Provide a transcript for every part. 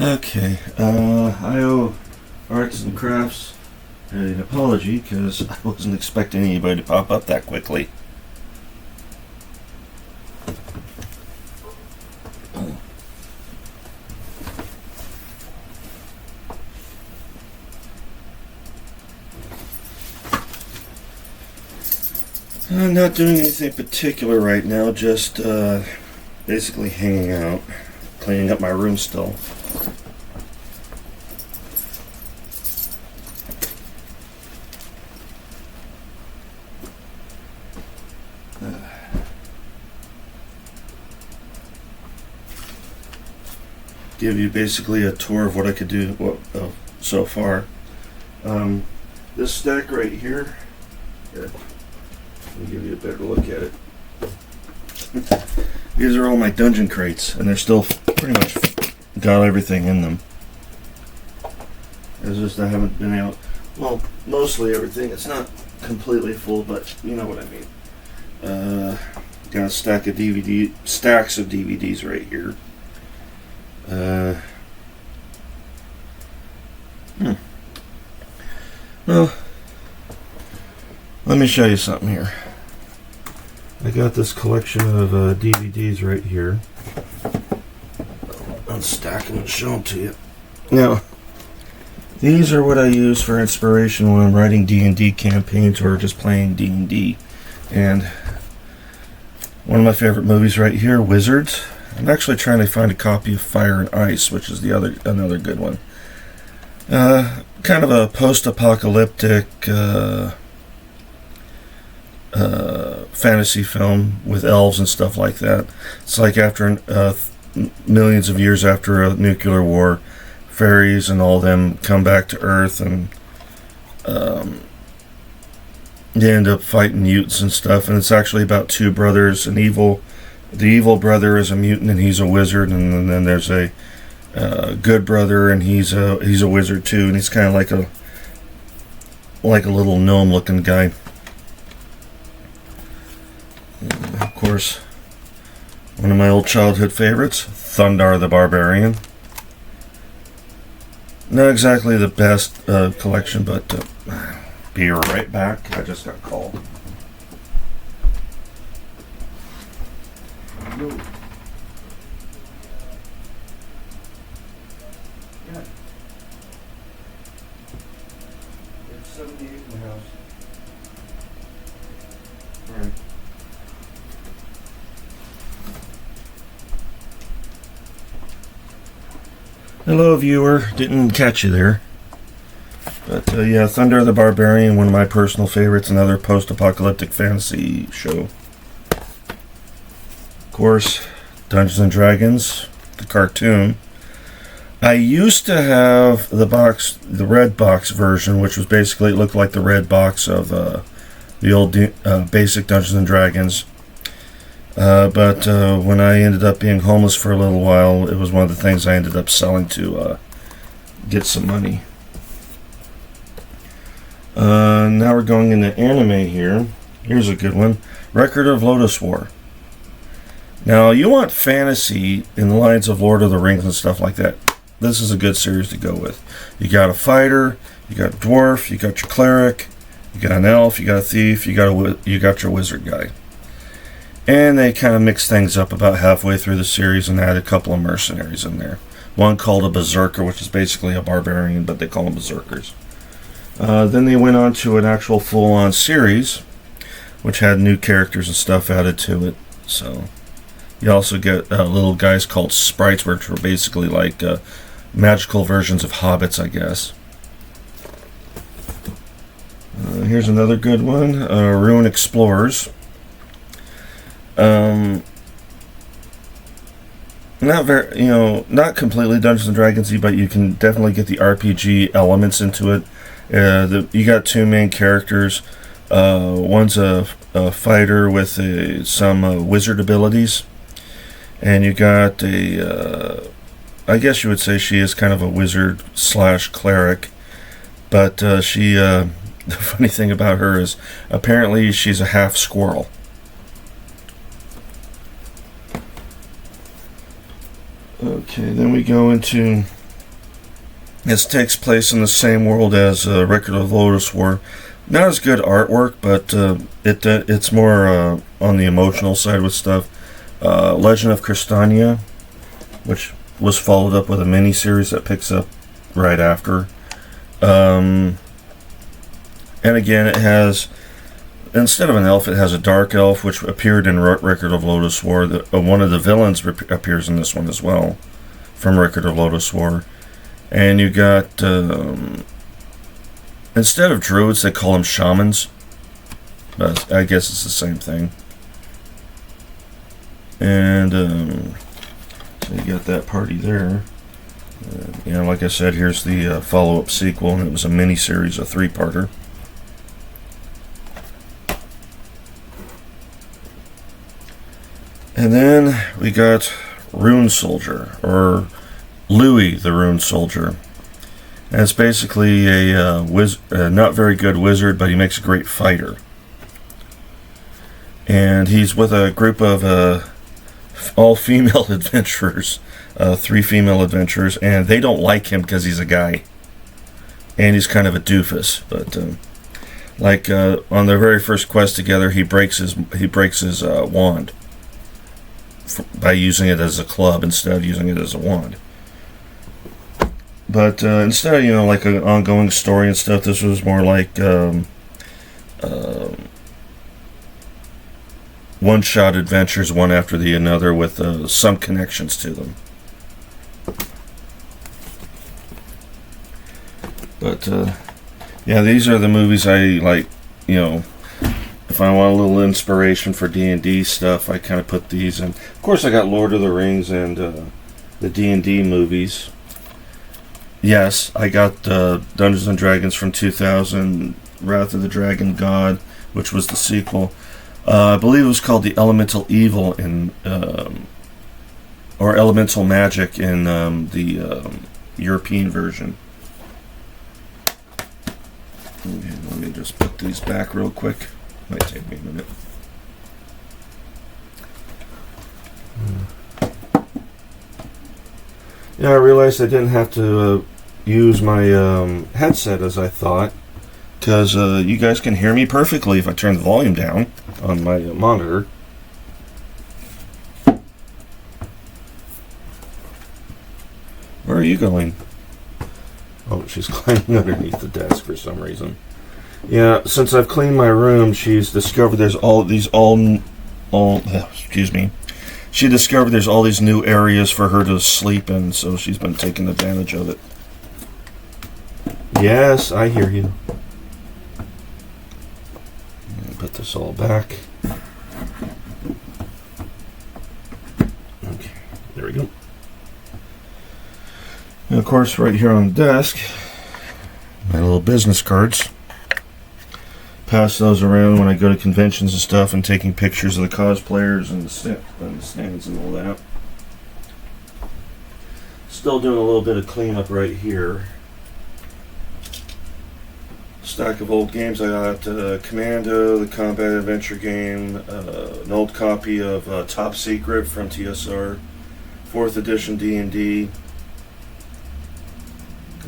Okay, I owe Arts and Crafts an apology because I wasn't expecting anybody to pop up that quickly. I'm not doing anything particular right now, just basically hanging out, cleaning up my room still. Give you basically a tour of what I could do so far. This stack right here, let me give you a better look at it. These are all my dungeon crates, and they're still pretty much got everything in them. It's just I haven't been out, well, mostly everything. It's not completely full, but you know what I mean. Got a stacks of DVDs right here. Well, let me show you something here. I got this collection of DVDs right here. I'll stack them and show them to you. Now, these are what I use for inspiration when I'm writing D&D campaigns or just playing D&D. And one of my favorite movies right here, Wizards. I'm actually trying to find a copy of Fire and Ice, which is another good one. Kind of a post-apocalyptic fantasy film with elves and stuff like that. It's like after millions of years after a nuclear war, fairies and all them come back to Earth, and they end up fighting mutants and stuff. And it's actually about two brothers, the evil brother is a mutant and he's a wizard, and then there's a good brother and he's a wizard too, and he's kind of like a little gnome looking guy. And of course, one of my old childhood favorites, Thundar the Barbarian. Not exactly the best collection, but be right back. I just got called. No. Yeah. It's 78 in the house. Alright. Hello, viewer. Didn't catch you there. But yeah, Thundar the Barbarian, one of my personal favorites, another post-apocalyptic fantasy show. Of course, Dungeons and Dragons, the cartoon. I used to have the red box version, which was basically, it looked like the red box of the old basic Dungeons and Dragons. But when I ended up being homeless for a little while, it was one of the things I ended up selling to get some money. Now we're going into anime here. Here's a good one. Record of Lodoss War. Now, you want fantasy in the lines of Lord of the Rings and stuff like that. This is a good series to go with. You got a fighter, you got a dwarf, you got your cleric, you got an elf, you got a thief, you got your wizard guy. And they kind of mix things up about halfway through the series and add a couple of mercenaries in there. One called a berserker, which is basically a barbarian, but they call them berserkers. Then they went on to an actual full-on series, which had new characters and stuff added to it. So you also get little guys called sprites, which were basically like magical versions of hobbits, I guess. Here's another good one, Ruin Explorers. Not completely Dungeons and Dragons-y, but you can definitely get the RPG elements into it. You got two main characters. One's a fighter with some wizard abilities, and you got I guess you would say she is kind of a wizard / cleric, but the funny thing about her is apparently she's a half squirrel. Okay, then we go into This takes place in the same world as Record of Lodoss War. Not as good artwork, but it's more on the emotional side with stuff. Legend of Crystania, which was followed up with a mini-series that picks up right after. And again, it has, instead of an elf, it has a dark elf, which appeared in Record of Lodoss War. One of the villains appears in this one as well, from Record of Lodoss War. And you got, instead of druids, they call them shamans. But I guess it's the same thing. And, so you got that party there. Like I said, here's the follow-up sequel, and it was a mini-series, a 3-parter. And then we got Rune Soldier, or Louis the Rune Soldier. And it's basically a not very good wizard, but he makes a great fighter. And he's with a group of all-female adventurers, 3 female adventurers, and they don't like him because he's a guy. And he's kind of a doofus. But on their very first quest together, he breaks his wand by using it as a club instead of using it as a wand. But instead of, like an ongoing story and stuff, this was more like one-shot adventures, one after the another, with some connections to them. But, these are the movies I like, if I want a little inspiration for D&D stuff, I kind of put these in. Of course, I got Lord of the Rings and the D&D movies. Yes, I got Dungeons & Dragons from 2000, Wrath of the Dragon God, which was the sequel. I believe it was called the Elemental Evil or Elemental Magic in the European version. Okay, let me just put these back real quick. Might take me a minute. Yeah, I realized I didn't have to use my headset as I thought, because you guys can hear me perfectly if I turn the volume down on my monitor. Where are you going? Oh, she's climbing underneath the desk for some reason. Yeah, since I've cleaned my room, she's discovered there's She discovered there's all these new areas for her to sleep in, so she's been taking advantage of it. Yes, I hear you. Put this all back. Okay, there we go. And of course, right here on the desk, my little business cards. Pass those around when I go to conventions and stuff, and taking pictures of the cosplayers and the stands and all that. Still doing a little bit of cleanup right here. Stack of old games. I got Commando, the combat adventure game, an old copy of Top Secret from TSR, 4th edition D&D.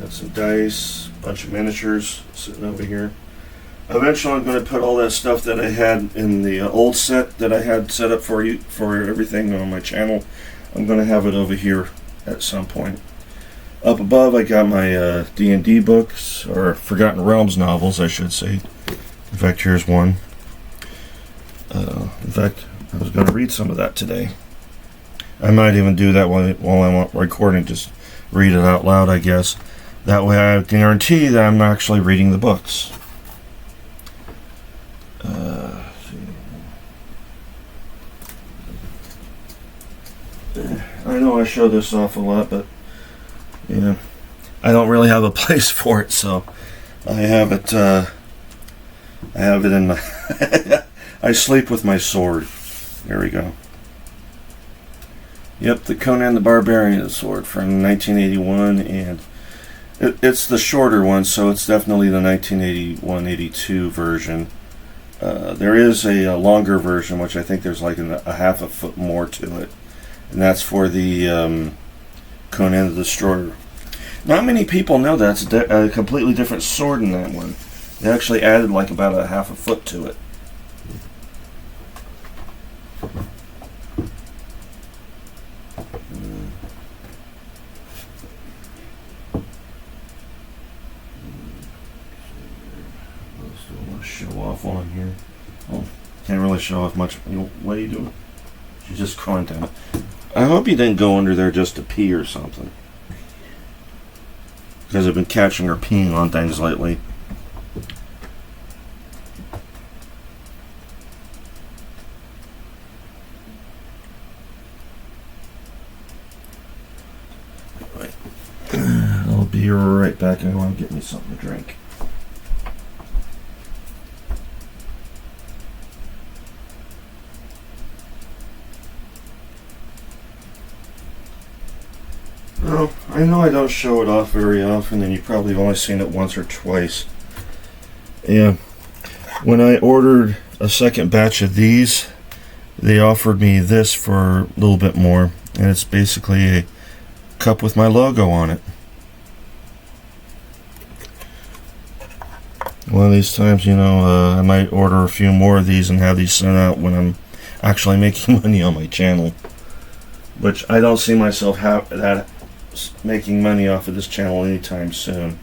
Got some dice, a bunch of miniatures sitting over here. Eventually I'm going to put all that stuff that I had in the old set that I had set up for everything on my channel. I'm going to have it over here at some point. Up above I got my D&D books, or Forgotten Realms novels I should say. In fact, here's one. In fact, I was going to read some of that today. I might even do that while I'm recording, just read it out loud, I guess. That way I guarantee that I'm actually reading the books. I know I show this off a lot, but I don't really have a place for it, so I have it in my I sleep with my sword. There we go. Yep, the Conan the Barbarian sword from 1981, and it's the shorter one, so it's definitely the 1981-82 version. There is a longer version, which I think there's like a half a foot more to it, and that's for the Conan the Destroyer. Not many people know that's a completely different sword in that one. They actually added like about a half a foot to it. Show off on here. Oh, can't really show off much. What are you doing? She's just crying down. I hope you didn't go under there just to pee or something. Because I've been catching her peeing on things lately. I'll be right back. I want to get me something to drink. Well, I know I don't show it off very often, and you've probably only seen it once or twice. Yeah. When I ordered a second batch of these, they offered me this for a little bit more, and it's basically a cup with my logo on it. One of these times, I might order a few more of these and have these sent out when I'm actually making money on my channel. Which I don't see myself making money off of this channel anytime soon.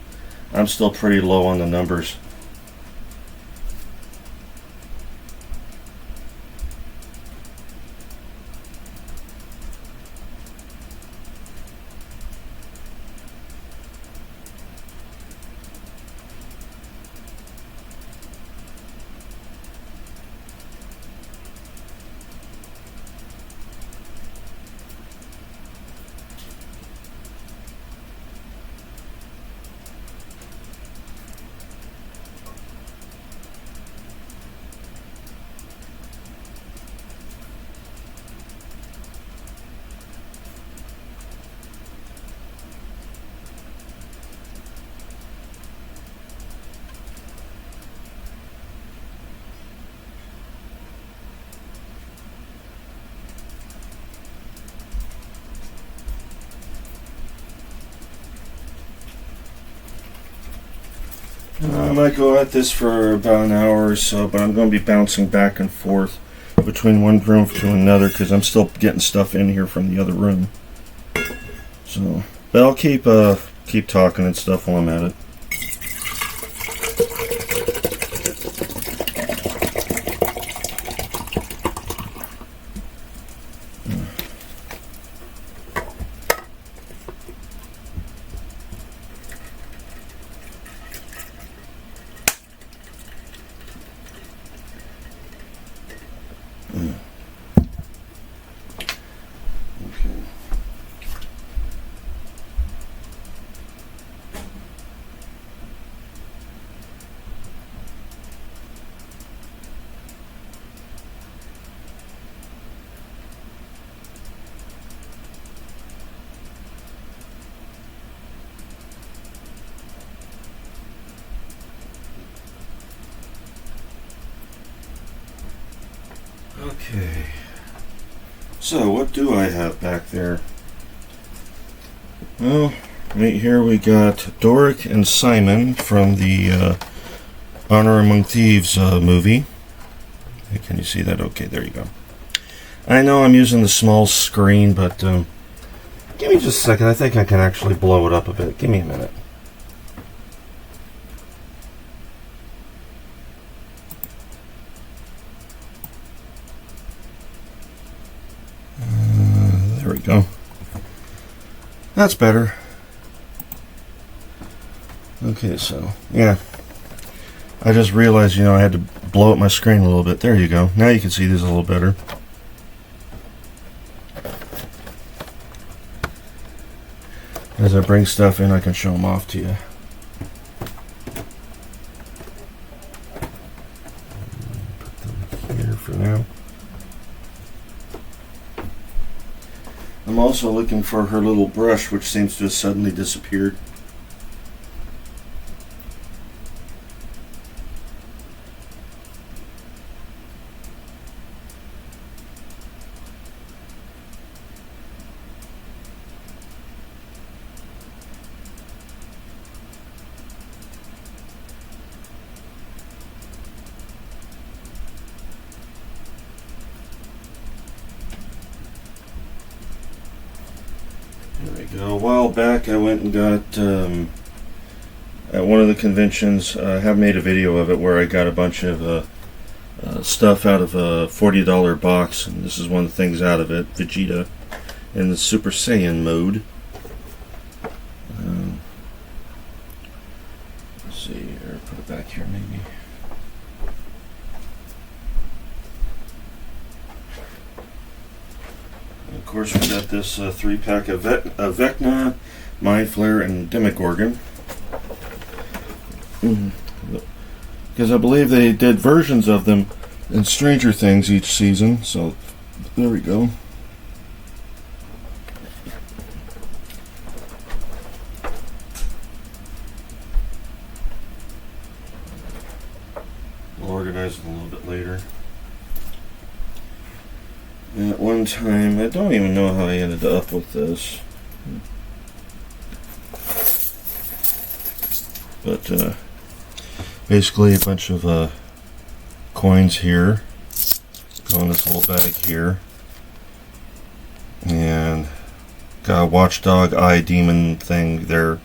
I'm still pretty low on the numbers. I might go at this for about an hour or so, but I'm going to be bouncing back and forth between one room to another because I'm still getting stuff in here from the other room. So, but I'll keep talking and stuff while I'm at it. Okay, so what do I have back there? Well, right here we got Doric and Simon from the Honor Among Thieves movie. Can you see that? Okay, there you go. I know I'm using the small screen, but give me just a second. I think I can actually blow it up a bit. Give me a minute. There we go. That's better. Okay, so, yeah. I just realized, I had to blow up my screen a little bit. There you go. Now you can see this a little better. As I bring stuff in, I can show them off to you. Put them here for now. I'm also looking for her little brush, which seems to have suddenly disappeared. go. A while back I went and got, at one of the conventions, I have made a video of it where I got a bunch of stuff out of a $40 box, and this is one of the things out of it, Vegeta, in the Super Saiyan mode. Let's see here, put it back here maybe. And of course we got this 3-pack of Vecna, Mind Flare, and Demogorgon. Because I believe they did versions of them in Stranger Things each season, so there we go. We'll organize it a little bit later. And at one time, I don't even know how I ended up with this. But basically a bunch of coins here. Go in this little bag here. And got a watchdog eye demon thing there.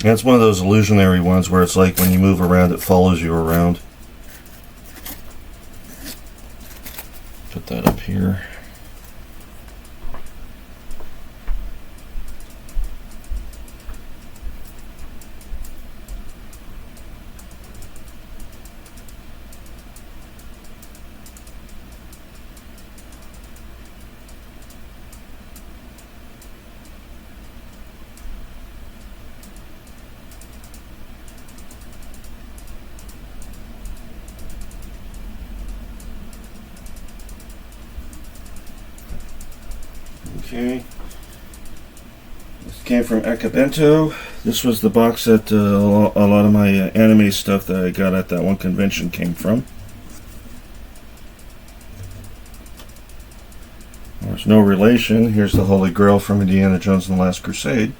And it's one of those illusionary ones where it's like when you move around it follows you around. Put that up here. Okay, this came from Akabento. This was the box that a lot of my anime stuff that I got at that one convention came from. There's no relation. Here's the Holy Grail from Indiana Jones and the Last Crusade.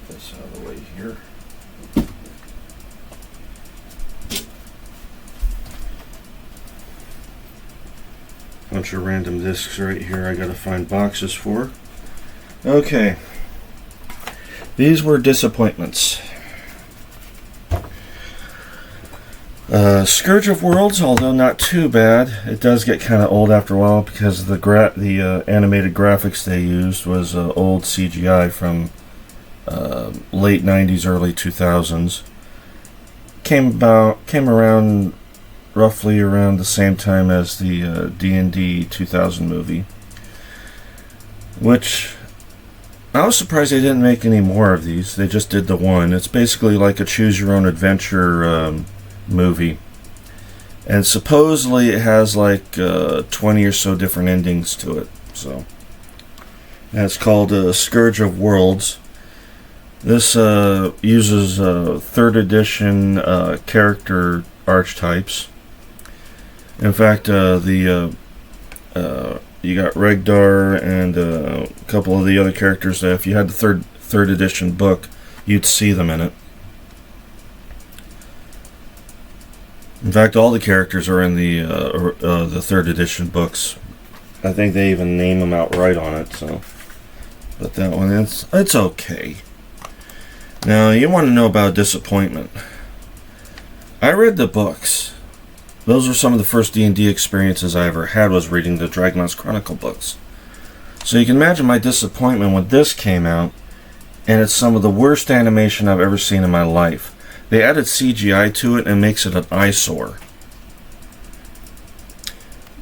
This out of the way here. Bunch of random discs right here I gotta find boxes for. Okay. These were disappointments. Scourge of Worlds, although not too bad, it does get kind of old after a while because the animated graphics they used was old CGI from late 90s, early 2000s. Came around roughly around the same time as the D&D 2000 movie, which I was surprised they didn't make any more of these. They just did the one. It's basically like a choose your own adventure movie, and supposedly it has like 20 or so different endings to it. So, and it's called Scourge of Worlds. This uses 3rd edition character archetypes. In fact, you got Regdar and a couple of the other characters that if you had the third edition book, you'd see them in it. In fact, all the characters are in the 3rd edition books. I think they even name them outright on it. So, but that one, it's okay. Now, you want to know about disappointment. I read the books. Those were some of the first D&D experiences I ever had, was reading the Dragonlance Chronicle books. So you can imagine my disappointment when this came out, and it's some of the worst animation I've ever seen in my life. They added CGI to it and makes it an eyesore.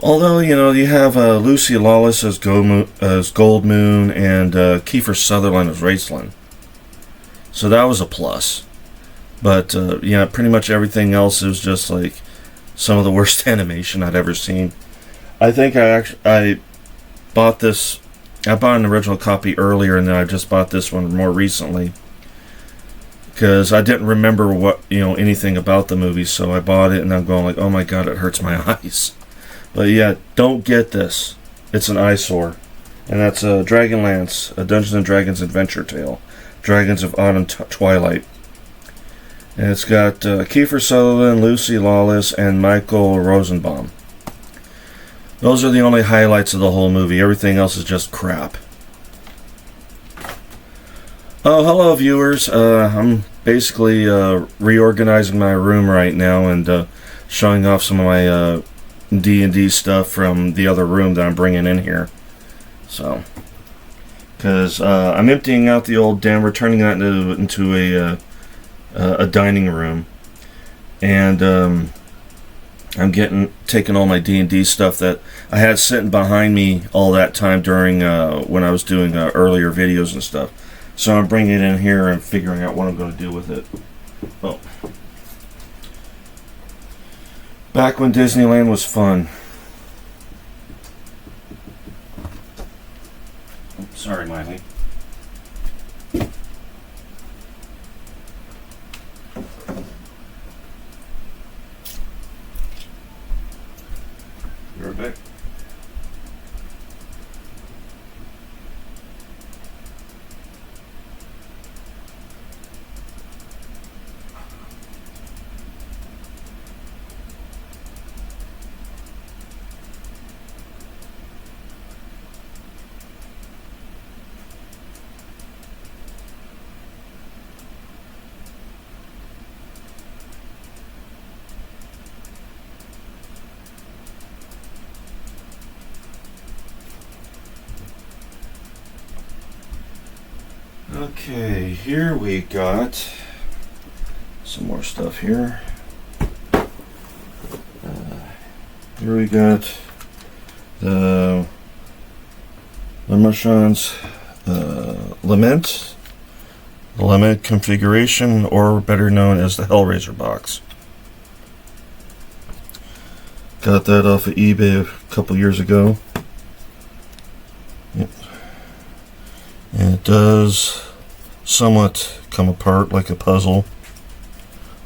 Although, you know, you have Lucy Lawless as Gold Moon and Kiefer Sutherland as Raceland. So that was a plus. But, yeah, pretty much everything else is just like some of the worst animation I'd ever seen. I think I bought this. I bought an original copy earlier, and then I just bought this one more recently because I didn't remember anything about the movie. So I bought it, and I'm going like, oh my god, it hurts my eyes. But yeah, don't get this. It's an eyesore. And that's Dragonlance, a Dungeons and Dragons adventure tale. Dragons of Autumn Twilight. And it's got Kiefer Sutherland, Lucy Lawless, and Michael Rosenbaum. Those are the only highlights of the whole movie. Everything else is just crap. Oh, hello viewers. I'm basically reorganizing my room right now and showing off some of my D&D stuff from the other room that I'm bringing in here. So, because I'm emptying out the old den, we're turning that into a dining room, and I'm taking all my D&D stuff that I had sitting behind me all that time during when I was doing earlier videos and stuff. So I'm bringing it in here and figuring out what I'm going to do with it. Oh. Back when Disneyland was fun. Sorry, Miley. You're back. Okay, here we got some more stuff here. Here we got the Lemurchon's Lament. The Lament configuration, or better known as the Hellraiser box. Got that off of eBay a couple years ago. Yep. And it does somewhat come apart like a puzzle,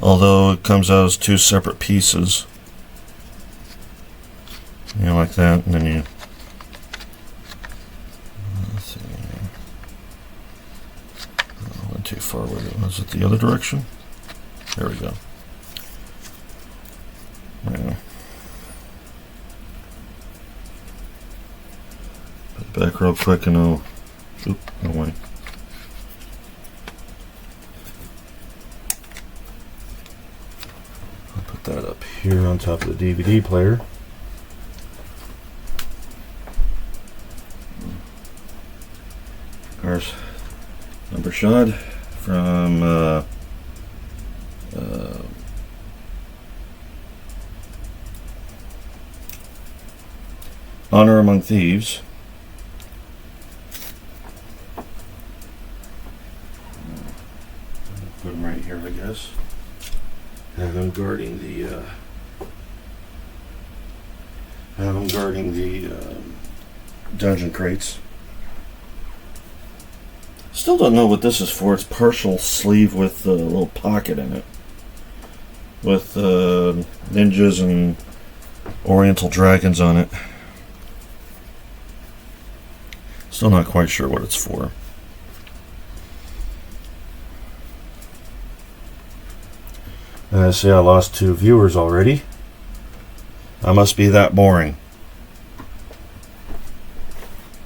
although it comes out as two separate pieces. You know, like that, and then you... Let's see. I went too far with it. Was it the other direction? There we go. Yeah. Put it back real quick and I'll... Oop, no way. I'll put that up here on top of the DVD player. There's number shot from Honor Among Thieves. Put them right here, I guess. Have them guarding the dungeon crates. Still don't know what this is for. It's partial sleeve with a little pocket in it, with ninjas and oriental dragons on it. Still not quite sure what it's for. I see I lost 2 viewers already. I must be that boring.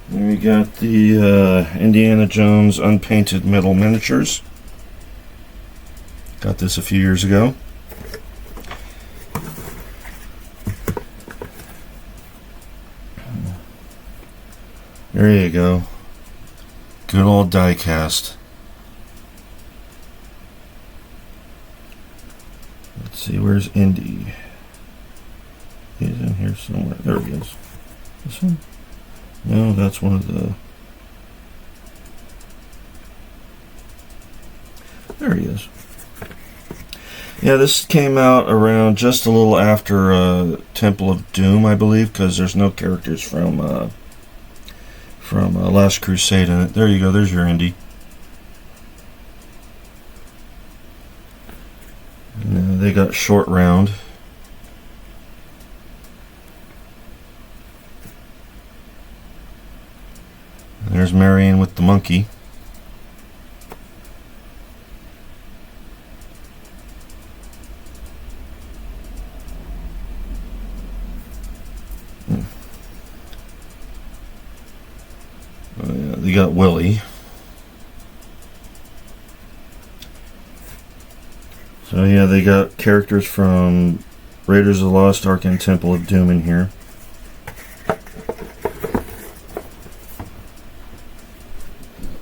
Then we got the Indiana Jones unpainted metal miniatures. Got this a few years ago. There you go. Good old die cast. Let's see, where's Indy? He's in here somewhere. There he is. This one? No, that's one of the... There he is. Yeah, this came out around just a little after Temple of Doom, I believe, because there's no characters from Last Crusade in it. There you go, there's your Indy. They got Short Round. There's Marion with the monkey. They got Willie. So yeah, they got characters from Raiders of the Lost Ark and Temple of Doom in here.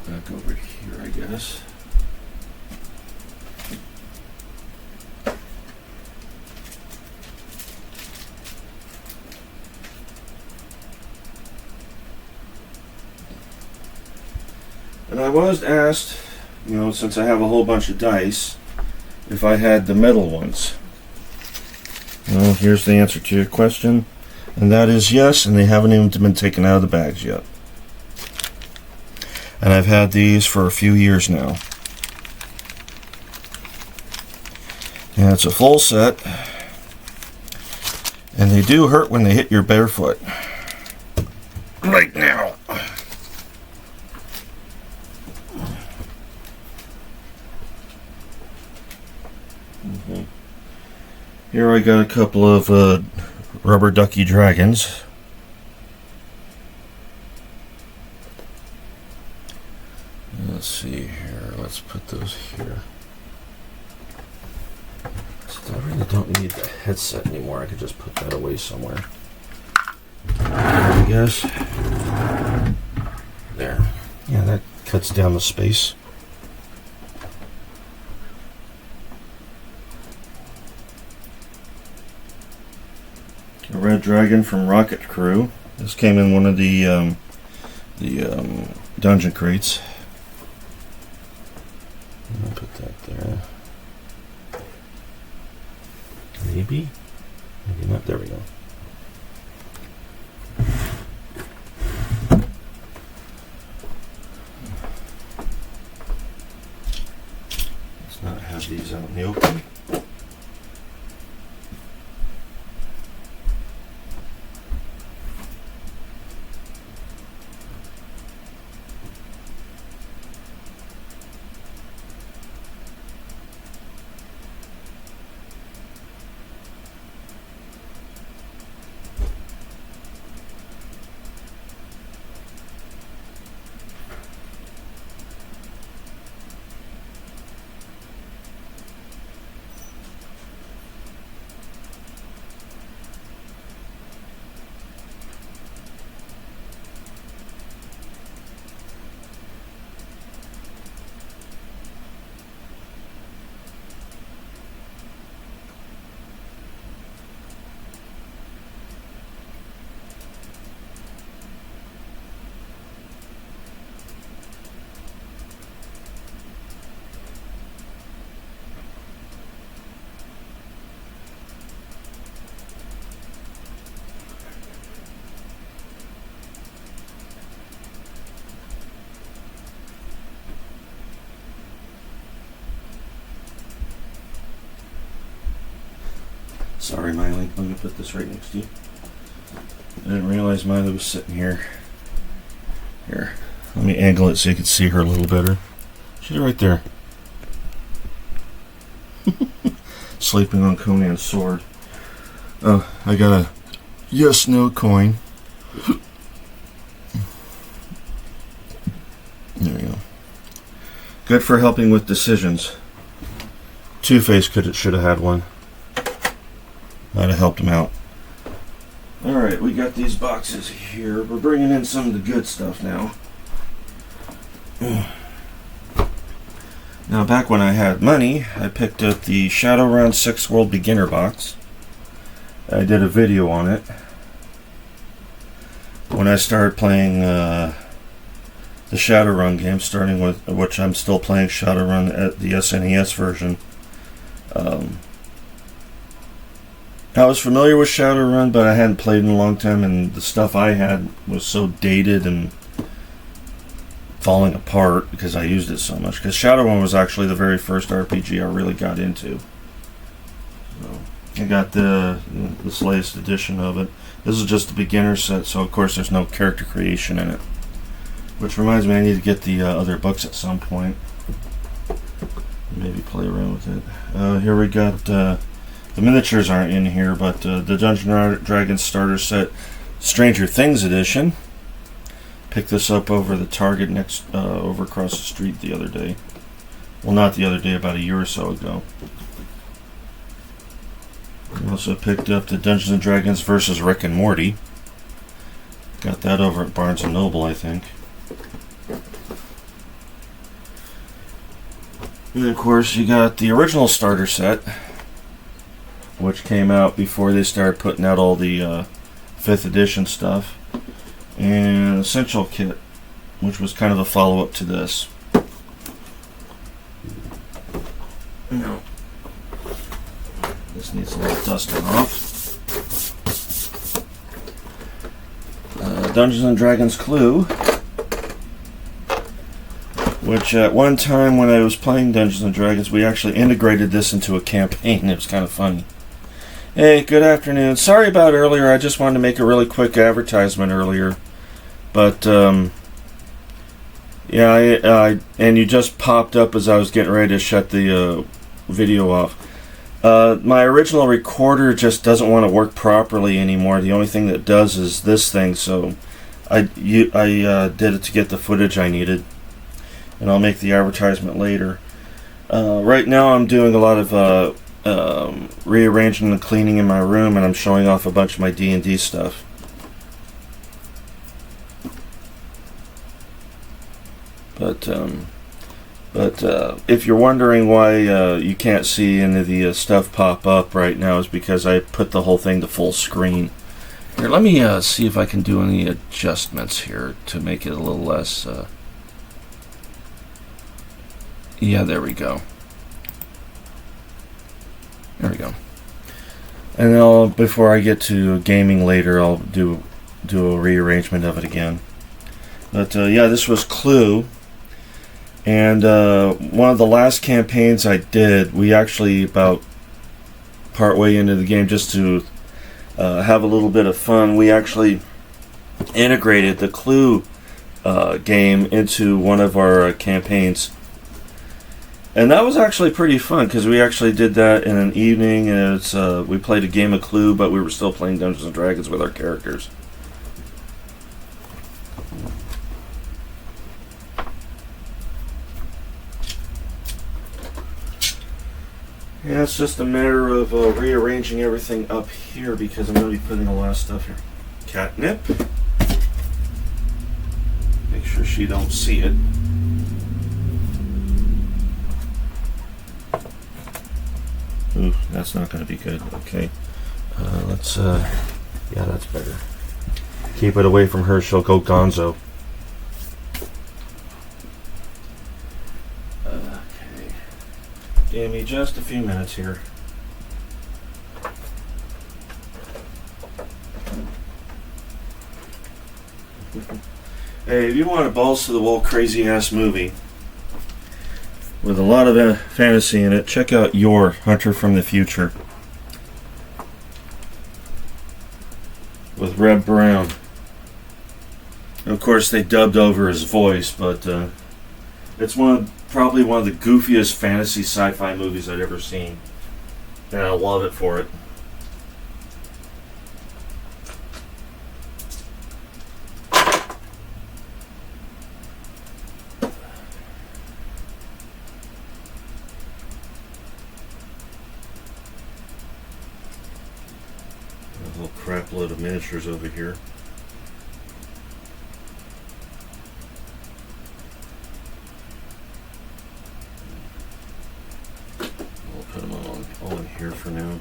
Back over here, I guess. And I was asked, since I have a whole bunch of dice, if I had the metal ones. Well, here's the answer to your question, and that is yes, and they haven't even been taken out of the bags yet. And I've had these for a few years now. And it's a full set, and they do hurt when they hit your barefoot. Right now. Here I got a couple of rubber ducky dragons. Let's see here. Let's put those here. So I really don't need the headset anymore. I could just put that away somewhere. I guess. There. Yeah, that cuts down the space. A red dragon from Rocket Crew. This came in one of the dungeon crates. I'll put that there. Maybe not. There we go. Let's not have these out in the open. Sorry, Miley. Let me put this right next to you. I didn't realize Miley was sitting here. Here. Let me angle it so you can see her a little better. She's right there. Sleeping on Conan's sword. Oh, I got a yes/no coin. There we go. Good for helping with decisions. Two-Face should have had one. Might have helped him out. Alright, we got these boxes here. We're bringing in some of the good stuff now. Now, back when I had money, I picked up the Shadowrun 6 World Beginner box. I did a video on it. When I started playing the Shadowrun game, starting with which I'm still playing Shadowrun at the SNES version. I was familiar with Shadowrun, but I hadn't played in a long time, and the stuff I had was so dated and falling apart because I used it so much. Because Shadowrun was actually the very first RPG I really got into. So I got this latest edition of it. This is just the beginner set, so of course there's no character creation in it. Which reminds me, I need to get the other books at some point. Maybe play around with it. Here we got, the miniatures aren't in here, but the Dungeons & Dragons starter set, Stranger Things edition. Picked this up over the Target over across the street the other day. Well, not the other day, about a year or so ago. I also picked up the Dungeons & Dragons versus Rick and Morty. Got that over at Barnes & Noble, I think. And of course, you got the original starter set, which came out before they started putting out all the 5th edition stuff. And Essential Kit, which was kind of a follow-up to this. No. This needs a little dusting off. Dungeons & Dragons Clue, which at one time when I was playing Dungeons & Dragons, we actually integrated this into a campaign. It was kind of funny. Hey, good afternoon. Sorry about earlier. I just wanted to make a really quick advertisement earlier. But, yeah, and you just popped up as I was getting ready to shut the video off. My original recorder just doesn't want to work properly anymore. The only thing that does is this thing, so I did it to get the footage I needed. And I'll make the advertisement later. Right now I'm doing a lot of rearranging and cleaning in my room, and I'm showing off a bunch of my D&D stuff. But if you're wondering why you can't see any of the stuff pop up right now, is because I put the whole thing to full screen. Here, let me see if I can do any adjustments here to make it a little less... Yeah, there we go. There we go. And before I get to gaming later, I'll do a rearrangement of it again. But yeah, this was Clue. And one of the last campaigns I did, we actually, about partway into the game, just to have a little bit of fun, we actually integrated the Clue game into one of our campaigns. And that was actually pretty fun, because we actually did that in an evening, and we played a game of Clue, but we were still playing Dungeons & Dragons with our characters. Yeah, it's just a matter of rearranging everything up here, because I'm going to be putting a lot of stuff here. Catnip. Make sure she don't see it. Ooh, that's not going to be good. Okay. Let's, yeah, that's better. Keep it away from her, she'll go gonzo. Okay. Give me just a few minutes here. Hey, if you want a balls-to-the-wall crazy-ass movie with a lot of fantasy in it, check out Your Hunter from the Future with Reb Brown. Of course, they dubbed over his voice, but it's probably one of the goofiest fantasy sci-fi movies I've ever seen, and I love it for it. Crap load of miniatures over here. I'll put them all in here for now.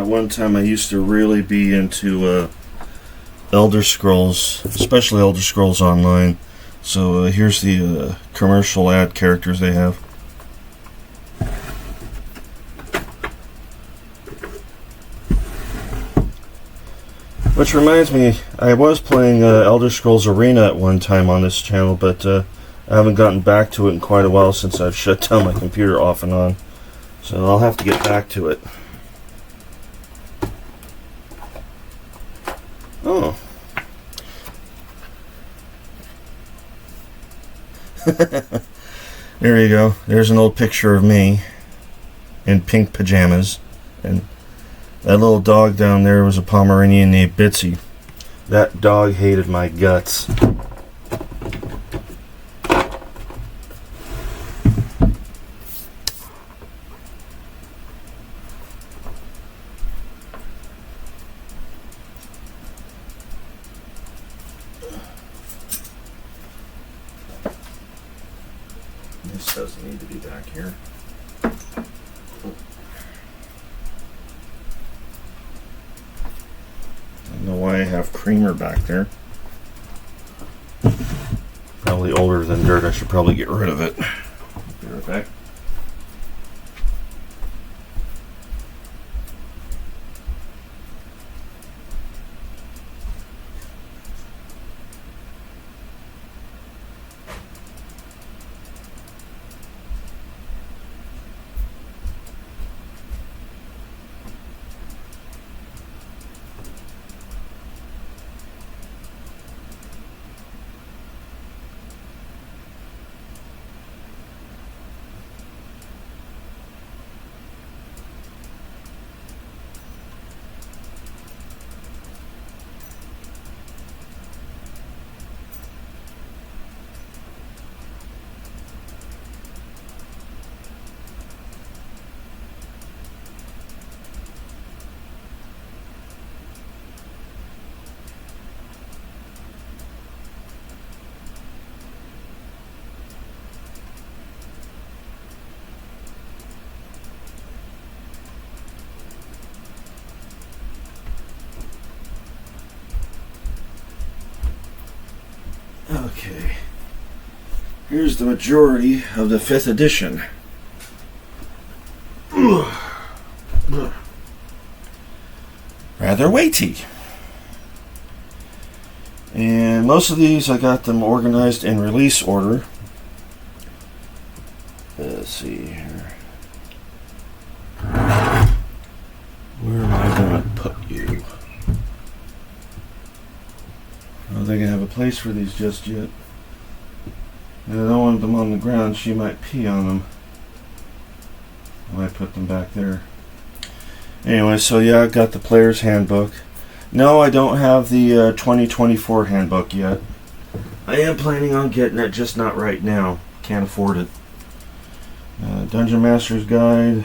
At one time I used to really be into Elder Scrolls, especially Elder Scrolls Online. So here's the commercial ad characters they have. Which reminds me, I was playing Elder Scrolls Arena at one time on this channel, but I haven't gotten back to it in quite a while since I've shut down my computer off and on. So I'll have to get back to it. Oh. There you go. There's an old picture of me in pink pajamas. And that little dog down there was a Pomeranian named Bitsy. That dog hated my guts. This doesn't need to be back here. I don't know why I have creamer back there. Probably older than dirt. I should probably get rid of it. Be right back. Okay, here's the majority of the 5th edition. Rather weighty. And most of these I got them organized in release order. Let's see here. Where am I going to put you? I don't think I have a place for these just yet. I don't want them on the ground. She might pee on them. I might put them back there. Anyway, so yeah, I've got the player's handbook. No, I don't have the 2024 handbook yet. I am planning on getting it, just not right now. Can't afford it. Dungeon Master's Guide.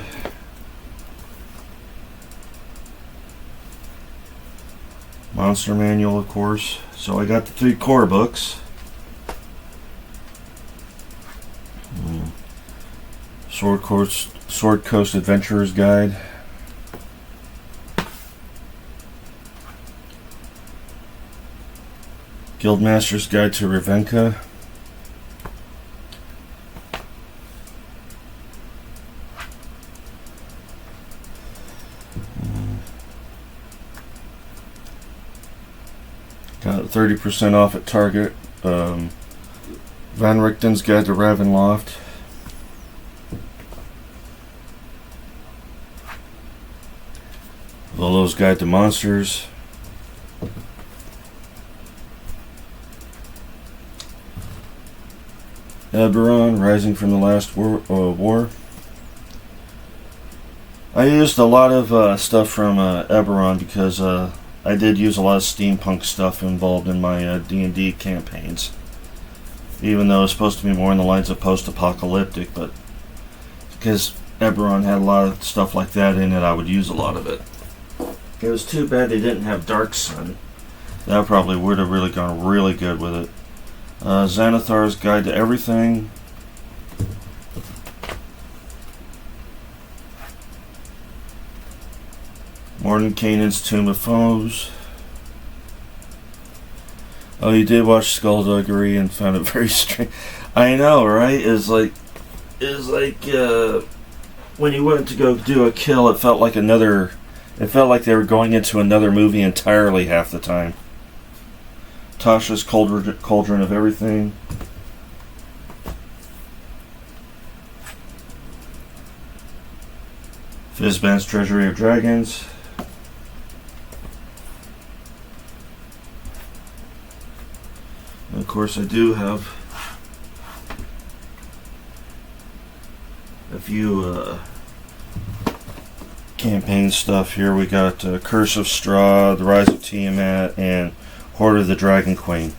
Monster Manual, of course. So I got the 3 core books. Sword Coast Adventurer's Guide. Guildmaster's Guide to Ravenka. Got 30% off at Target. Van Richten's Guide to Ravenloft. Lolo's Guide to Monsters. Eberron, Rising from the Last War. I used a lot of stuff from Eberron because I did use a lot of steampunk stuff involved in my D&D campaigns. Even though it's supposed to be more in the lines of post-apocalyptic, but because Eberron had a lot of stuff like that in it, I would use a lot of it. It was too bad they didn't have Dark Sun. That probably would have really gone really good with it. Xanathar's Guide to Everything. Mordenkainen's Tomb of Foes. Oh, you did watch Skullduggery and found it very strange. I know, right? It's like when you went to go do a kill, it felt like they were going into another movie entirely half the time. Tasha's Cauldron of Everything. Fizban's Treasury of Dragons. And of course, I do have a few campaign stuff here. We got Curse of Straw, The Rise of Tiamat, and Horde of the Dragon Queen.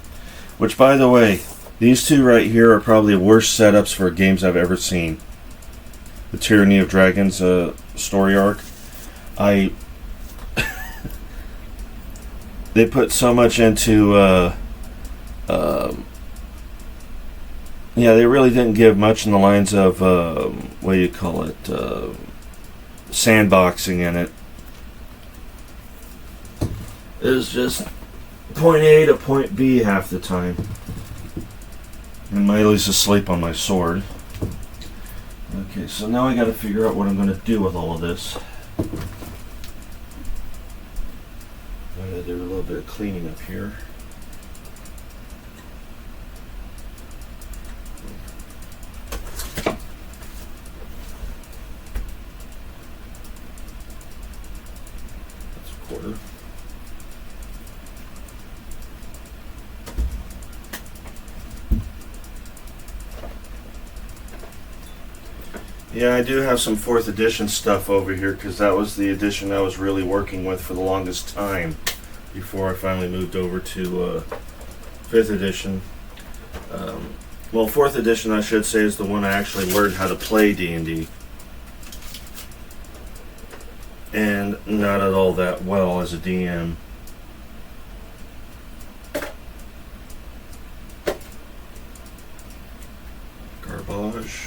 Which, by the way, these two right here are probably the worst setups for games I've ever seen. The Tyranny of Dragons story arc. They put so much into they really didn't give much in the lines of what do you call it, sandboxing in it. It was just point A to point B half the time. And Miley's asleep on my sword. Okay, so now I gotta figure out what I'm gonna do with all of this. I'm gonna do a little bit of cleaning up here. That's a quarter. Yeah, I do have some 4th edition stuff over here because that was the edition I was really working with for the longest time before I finally moved over to 5th edition. 4th edition, I should say, is the one I actually learned how to play D&D. And not at all that well as a DM. Garbage.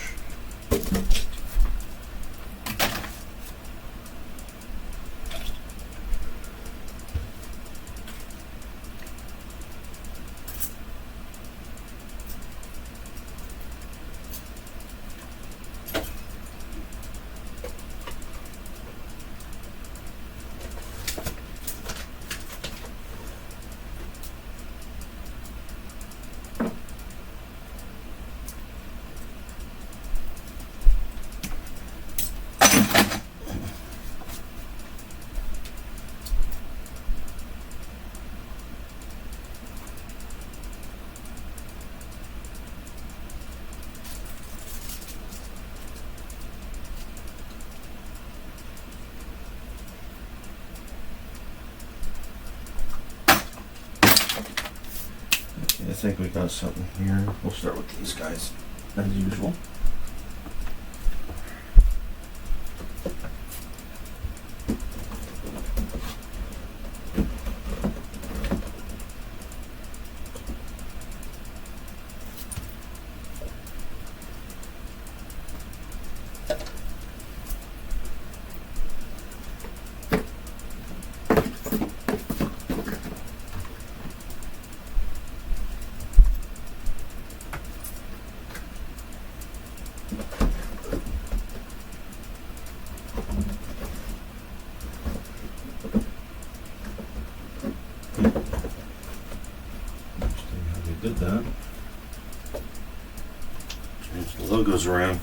I think we got something here. We'll start with these guys, as usual. Did that. Change the logos around.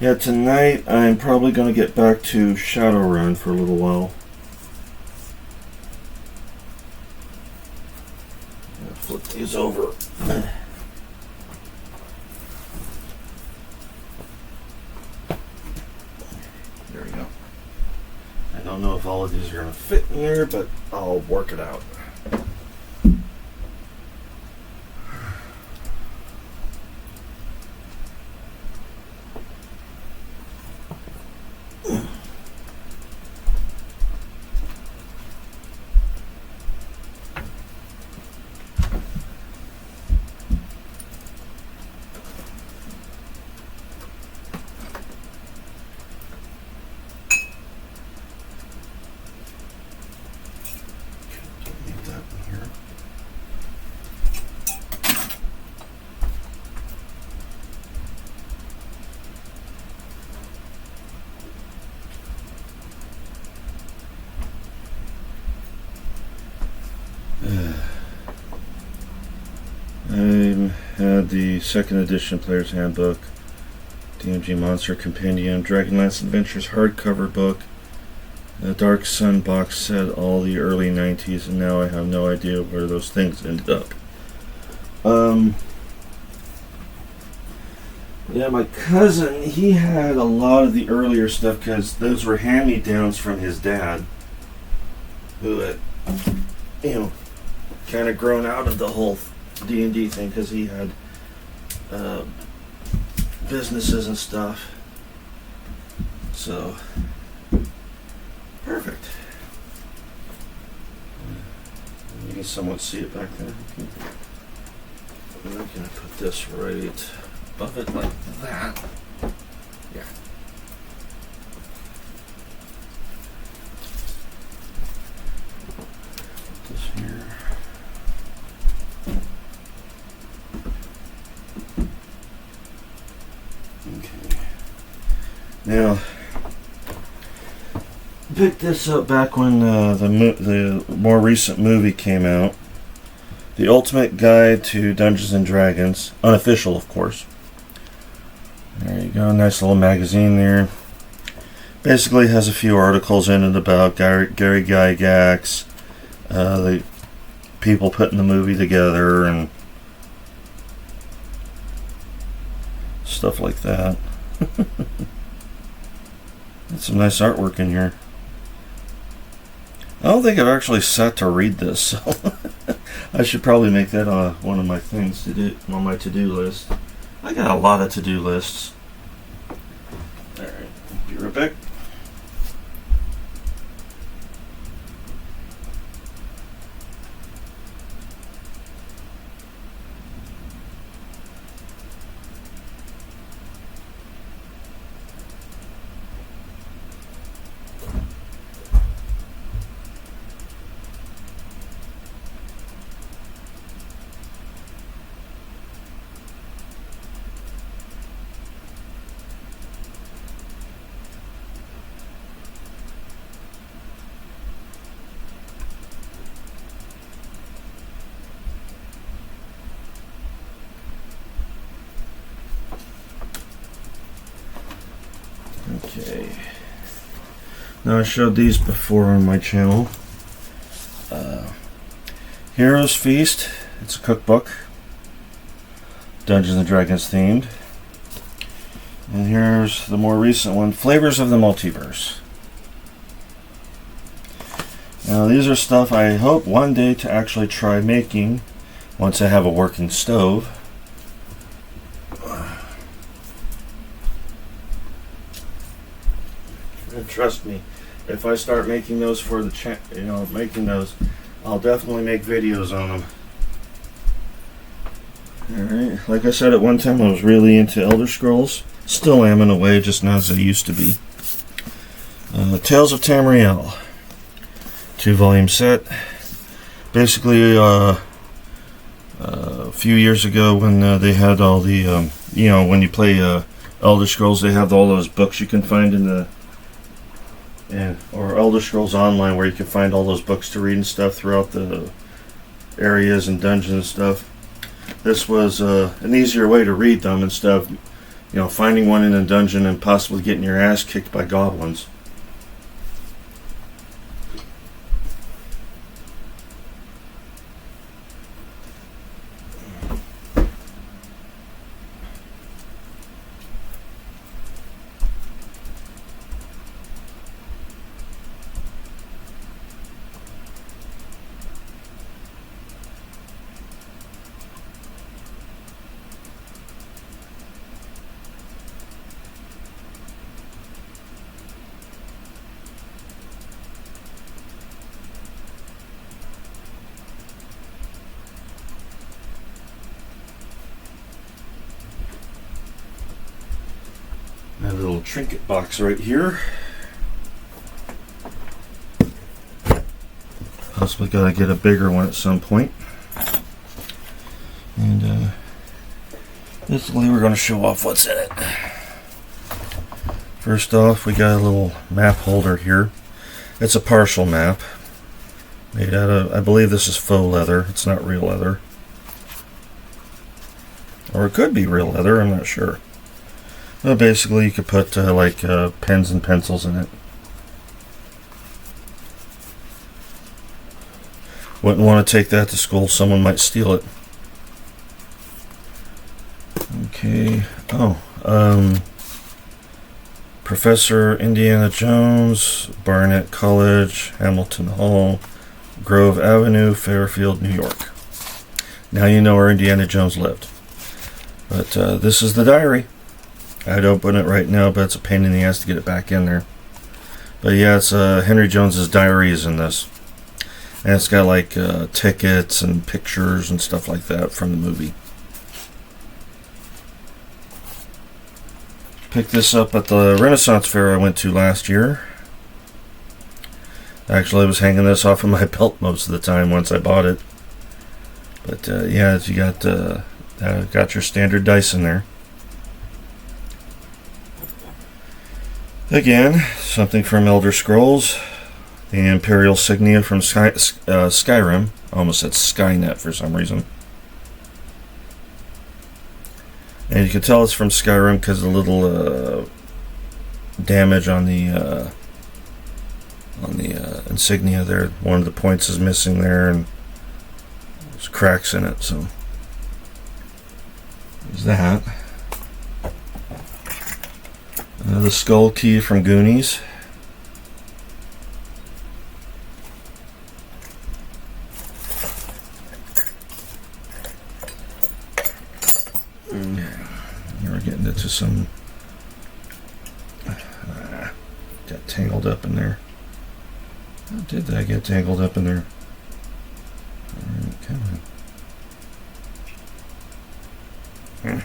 Yeah, tonight I'm probably going to get back to Shadowrun for a little while. Flip these over. There we go. I don't know if all of these are going to fit in here, but I'll work it out. the second edition Player's Handbook, DMG Monster Compendium, Dragonlance Adventures hardcover book, the Dark Sun box set, all the early 90s, and now I have no idea where those things ended up. Yeah, my cousin, he had a lot of the earlier stuff because those were hand-me-downs from his dad, who had, kind of grown out of the whole D&D thing because he had businesses and stuff. So, perfect. You can somewhat see it back there. I'm going to put this right above it like that. Yeah. Put this here. Okay. Now, I picked this up back when the more recent movie came out. The Ultimate Guide to Dungeons and Dragons, unofficial, of course. There you go, nice little magazine there. Basically has a few articles in it about Gary Gygax, the people putting the movie together, and stuff like that. That's some nice artwork in here. I don't think I've actually sat to read this, so I should probably make that one of my things to do on my to-do list. I got a lot of to-do lists. Alright, be right back. Okay. Now I showed these before on my channel. Heroes Feast. It's a cookbook. Dungeons and Dragons themed. And here's the more recent one, Flavors of the Multiverse. Now these are stuff I hope one day to actually try making once I have a working stove. And trust me, if I start making those for the making those, I'll definitely make videos on them. Alright, like I said at one time, I was really into Elder Scrolls. Still am in a way, just not as I used to be. Tales of Tamriel. 2-volume set. Basically, a few years ago when they had all the, when you play Elder Scrolls, they have all those books you can find in the or Elder Scrolls Online, where you can find all those books to read and stuff throughout the areas and dungeons and stuff. This was an easier way to read them instead of, finding one in a dungeon and possibly getting your ass kicked by goblins. A little trinket box right here. Possibly got to get a bigger one at some point. And basically we're going to show off what's in it. First off, we got a little map holder here. It's a partial map. Made out of, I believe this is faux leather. It's not real leather. Or it could be real leather, I'm not sure. Well, basically, you could put pens and pencils in it. Wouldn't want to take that to school, someone might steal it. Okay. Professor Indiana Jones, Barnett College, Hamilton Hall, Grove Avenue, Fairfield, New York. Now you know where Indiana Jones lived. But this is the diary. I'd open it right now, but it's a pain in the ass to get it back in there. But yeah, it's Henry Jones's diary is in this. And it's got like tickets and pictures and stuff like that from the movie. Picked this up at the Renaissance Fair I went to last year. Actually, I was hanging this off of my belt most of the time once I bought it. But yeah, you got your standard dice in there. Again, something from Elder Scrolls. The Imperial Signia from Skyrim. I almost said Skynet for some reason. And you can tell it's from Skyrim because of the little damage on the insignia there. One of the points is missing there, and there's cracks in it. So there's that. The skull key from Goonies. We're getting into some got tangled up in there. How did that get tangled up in there? Alright, come on.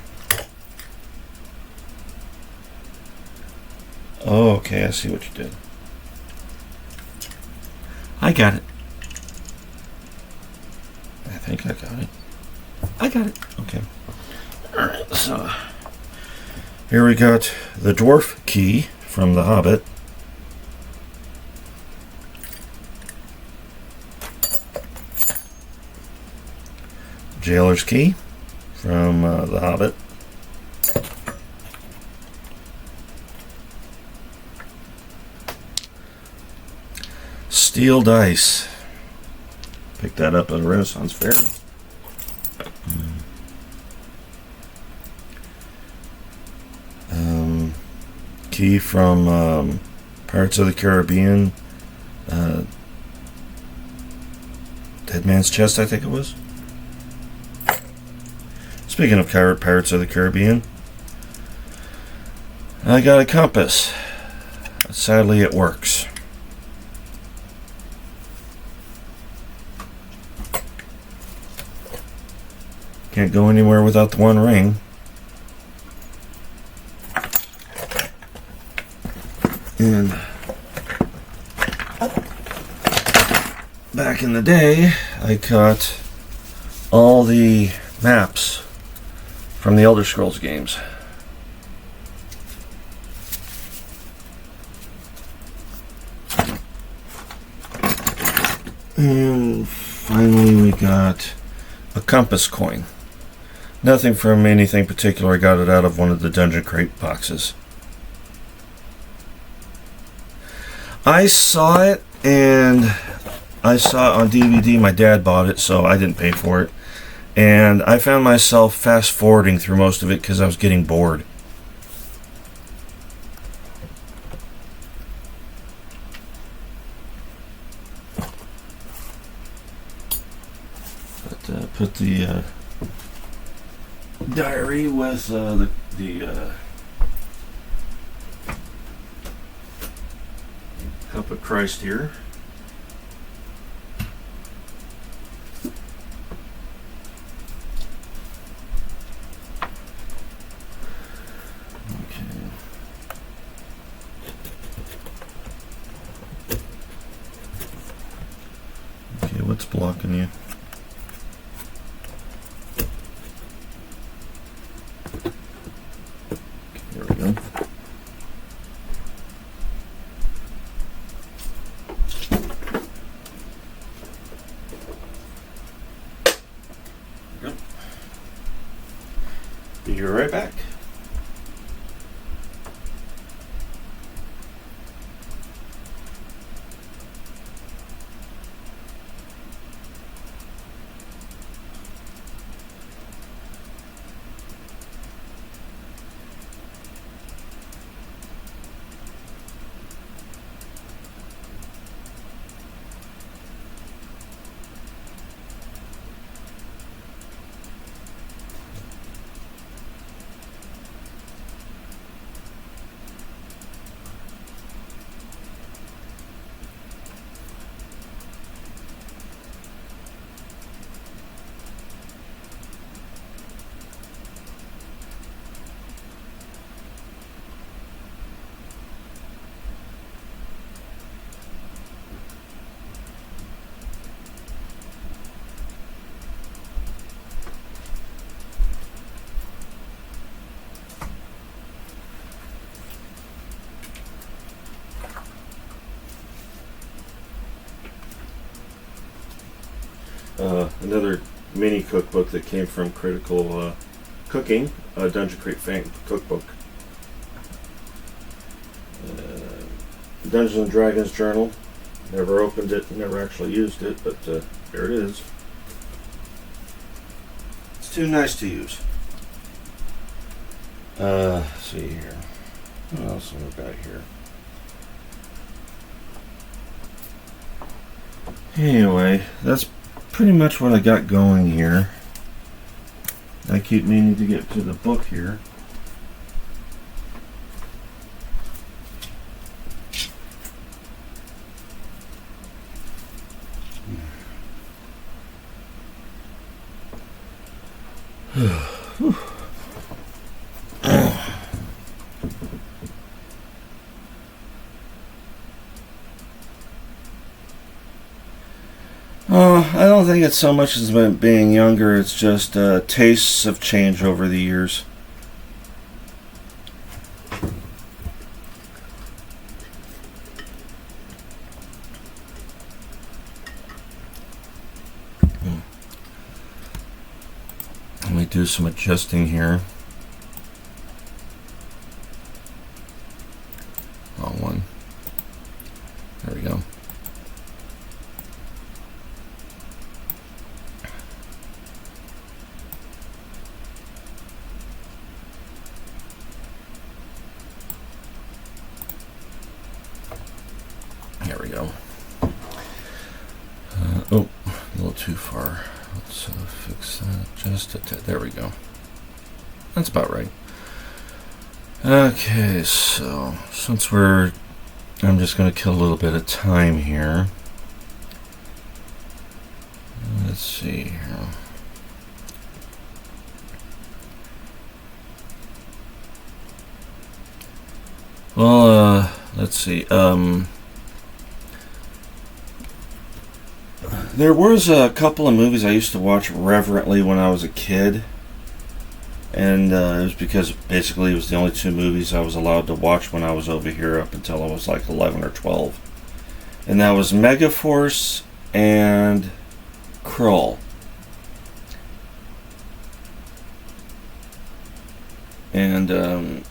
Oh, okay, I see what you did. I got it. I think I got it. I got it. Okay. Alright, so here we got the dwarf key from The Hobbit. Jailer's key from The Hobbit. Steel dice. Picked that up at a Renaissance Fair. Key from Pirates of the Caribbean. Dead Man's Chest, I think it was. Speaking of Pirates of the Caribbean, I got a compass. Sadly, it works. Can't go anywhere without the one ring. And back in the day, I cut all the maps from the Elder Scrolls games. And finally we got a compass coin. Nothing from anything particular. I got it out of one of the Dungeon Crate boxes. I saw it, and I saw it on DVD. My dad bought it, so I didn't pay for it. And I found myself fast forwarding through most of it because I was getting bored. But put the diary with the Cup of Christ here. Okay, what's blocking you? There we go. right back. Another mini cookbook that came from Critical Cooking, Dungeon Crate fan cookbook. Dungeons and Dragons journal. Never opened it, never actually used it, but here it is. It's too nice to use. Let's see here. What else have we got here? Anyway, that's pretty much what I got going here. I keep meaning to get to the book here. I don't think it's so much as being younger, it's just tastes have changed over the years. Let me do some adjusting here. Wrong one. There we go. There we go. Oh, a little too far. Let's fix that just a tad. There we go. That's about right. Okay, so since I'm just going to kill a little bit of time here. Let's see here. Well, let's see. There was a couple of movies I used to watch reverently when I was a kid. And it was because basically it was the only two movies I was allowed to watch when I was over here up until I was like 11 or 12. And that was Megaforce and Krull. And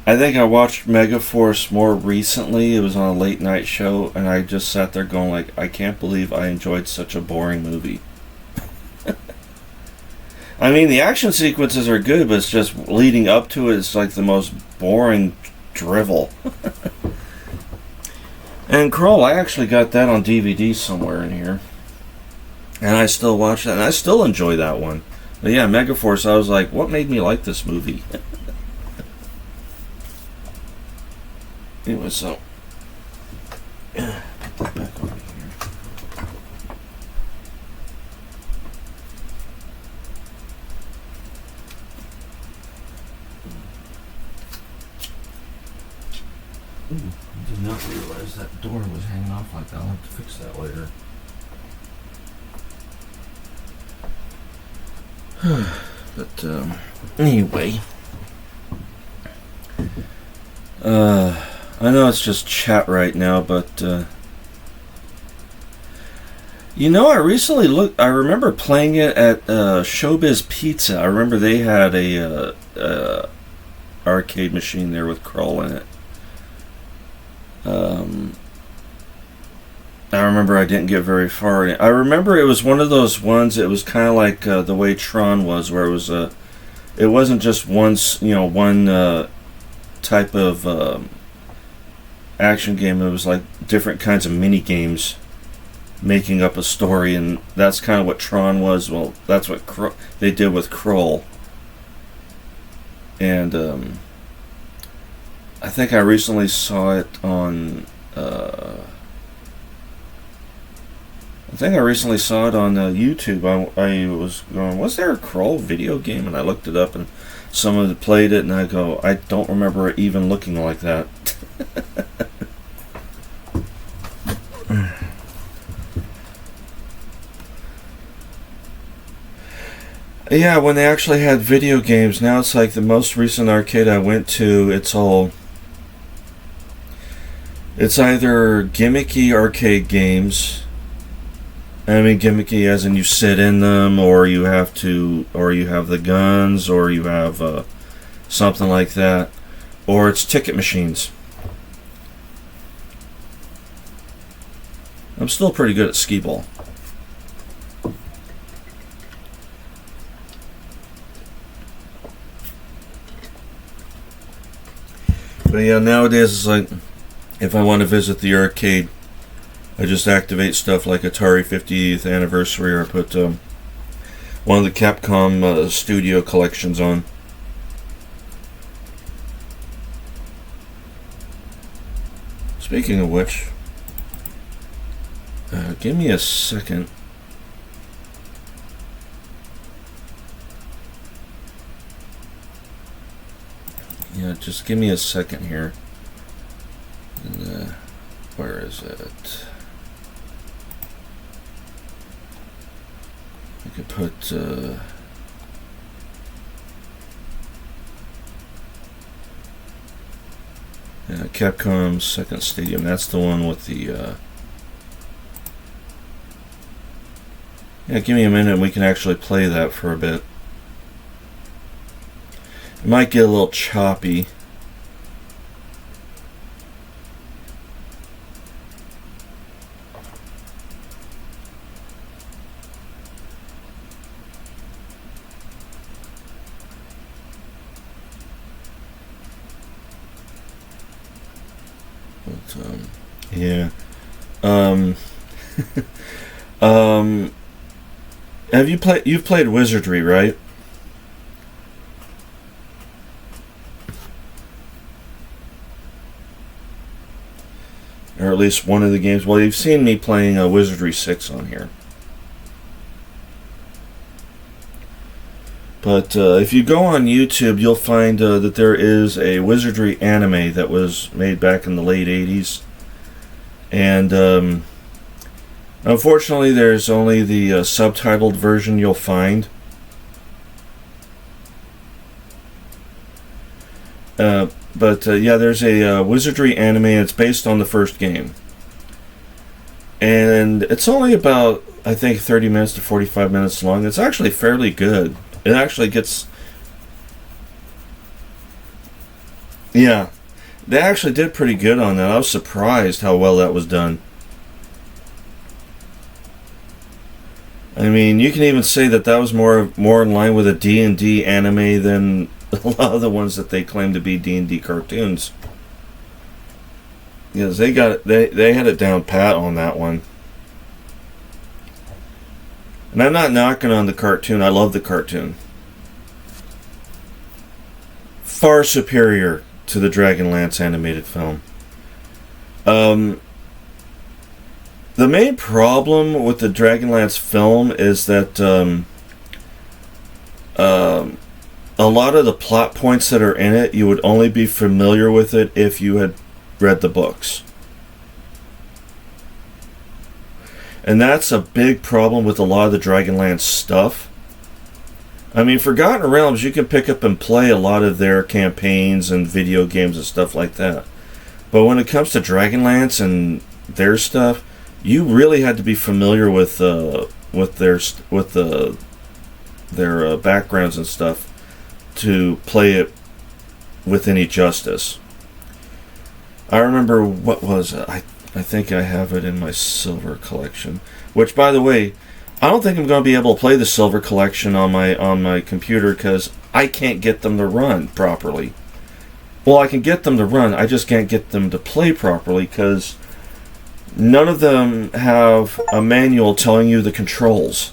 I think I watched Megaforce more recently. It was on a late night show, and I just sat there going like, I can't believe I enjoyed such a boring movie. I mean, the action sequences are good, but it's just leading up to it, it's like the most boring drivel. And Krull, I actually got that on DVD somewhere in here. And I still watch that, and I still enjoy that one. But yeah, Megaforce, I was like, what made me like this movie? Anyway, so put that back on here. Ooh, I did not realize that door was hanging off like that. I'll have to fix that later. But anyway, I know it's just chat right now, but You know, I recently looked. I remember playing it at Showbiz Pizza. I remember they had a arcade machine there with Kroll in it. I remember I didn't get very far in it. I remember it was one of those ones. It was kind of like the way Tron was, where it was it wasn't just one type of action game. It was like different kinds of mini games making up a story, and that's kind of what Tron was. Well, that's what they did with Kroll. And I think I recently saw it on YouTube. I was going, was there a Kroll video game? And I looked it up, and someone had played it, and I go, I don't remember it even looking like that. Yeah, when they actually had video games. Now it's like the most recent arcade I went to, it's either gimmicky arcade games. I mean, gimmicky as in you sit in them, or you have the guns, or you have something like that, or it's ticket machines. I'm still pretty good at skee-ball. But yeah, nowadays it's like, if I want to visit the arcade, I just activate stuff like Atari 50th anniversary, or I put one of the Capcom Studio collections on. Speaking of which, give me a second. Yeah, just give me a second here. And, where is it? I could put Capcom's second stadium. That's the one with the yeah, give me a minute and we can actually play that for a bit. It might get a little choppy. But, yeah. You've played Wizardry, right? Or at least one of the games. Well, you've seen me playing Wizardry 6 on here. But if you go on YouTube, you'll find that there is a Wizardry anime that was made back in the late 80s. And unfortunately, there's only the subtitled version you'll find. But yeah, there's a Wizardry anime. It's based on the first game. And it's only about, I think, 30 minutes to 45 minutes long. It's actually fairly good. It actually gets... Yeah. They actually did pretty good on that. I was surprised how well that was done. I mean, you can even say that was more in line with a D&D anime than a lot of the ones that they claim to be D&D cartoons. Because they had it down pat on that one. And I'm not knocking on the cartoon. I love the cartoon. Far superior to the Dragonlance animated film. The main problem with the Dragonlance film is that a lot of the plot points that are in it, you would only be familiar with it if you had read the books. And that's a big problem with a lot of the Dragonlance stuff. I mean, Forgotten Realms, you can pick up and play a lot of their campaigns and video games and stuff like that. But when it comes to Dragonlance and their stuff, you really had to be familiar with their backgrounds and stuff to play it with any justice. I remember, what was it? I think I have it in my silver collection. Which, by the way, I don't think I'm going to be able to play the silver collection on my computer because I can't get them to run properly. Well, I can get them to run, I just can't get them to play properly because none of them have a manual telling you the controls.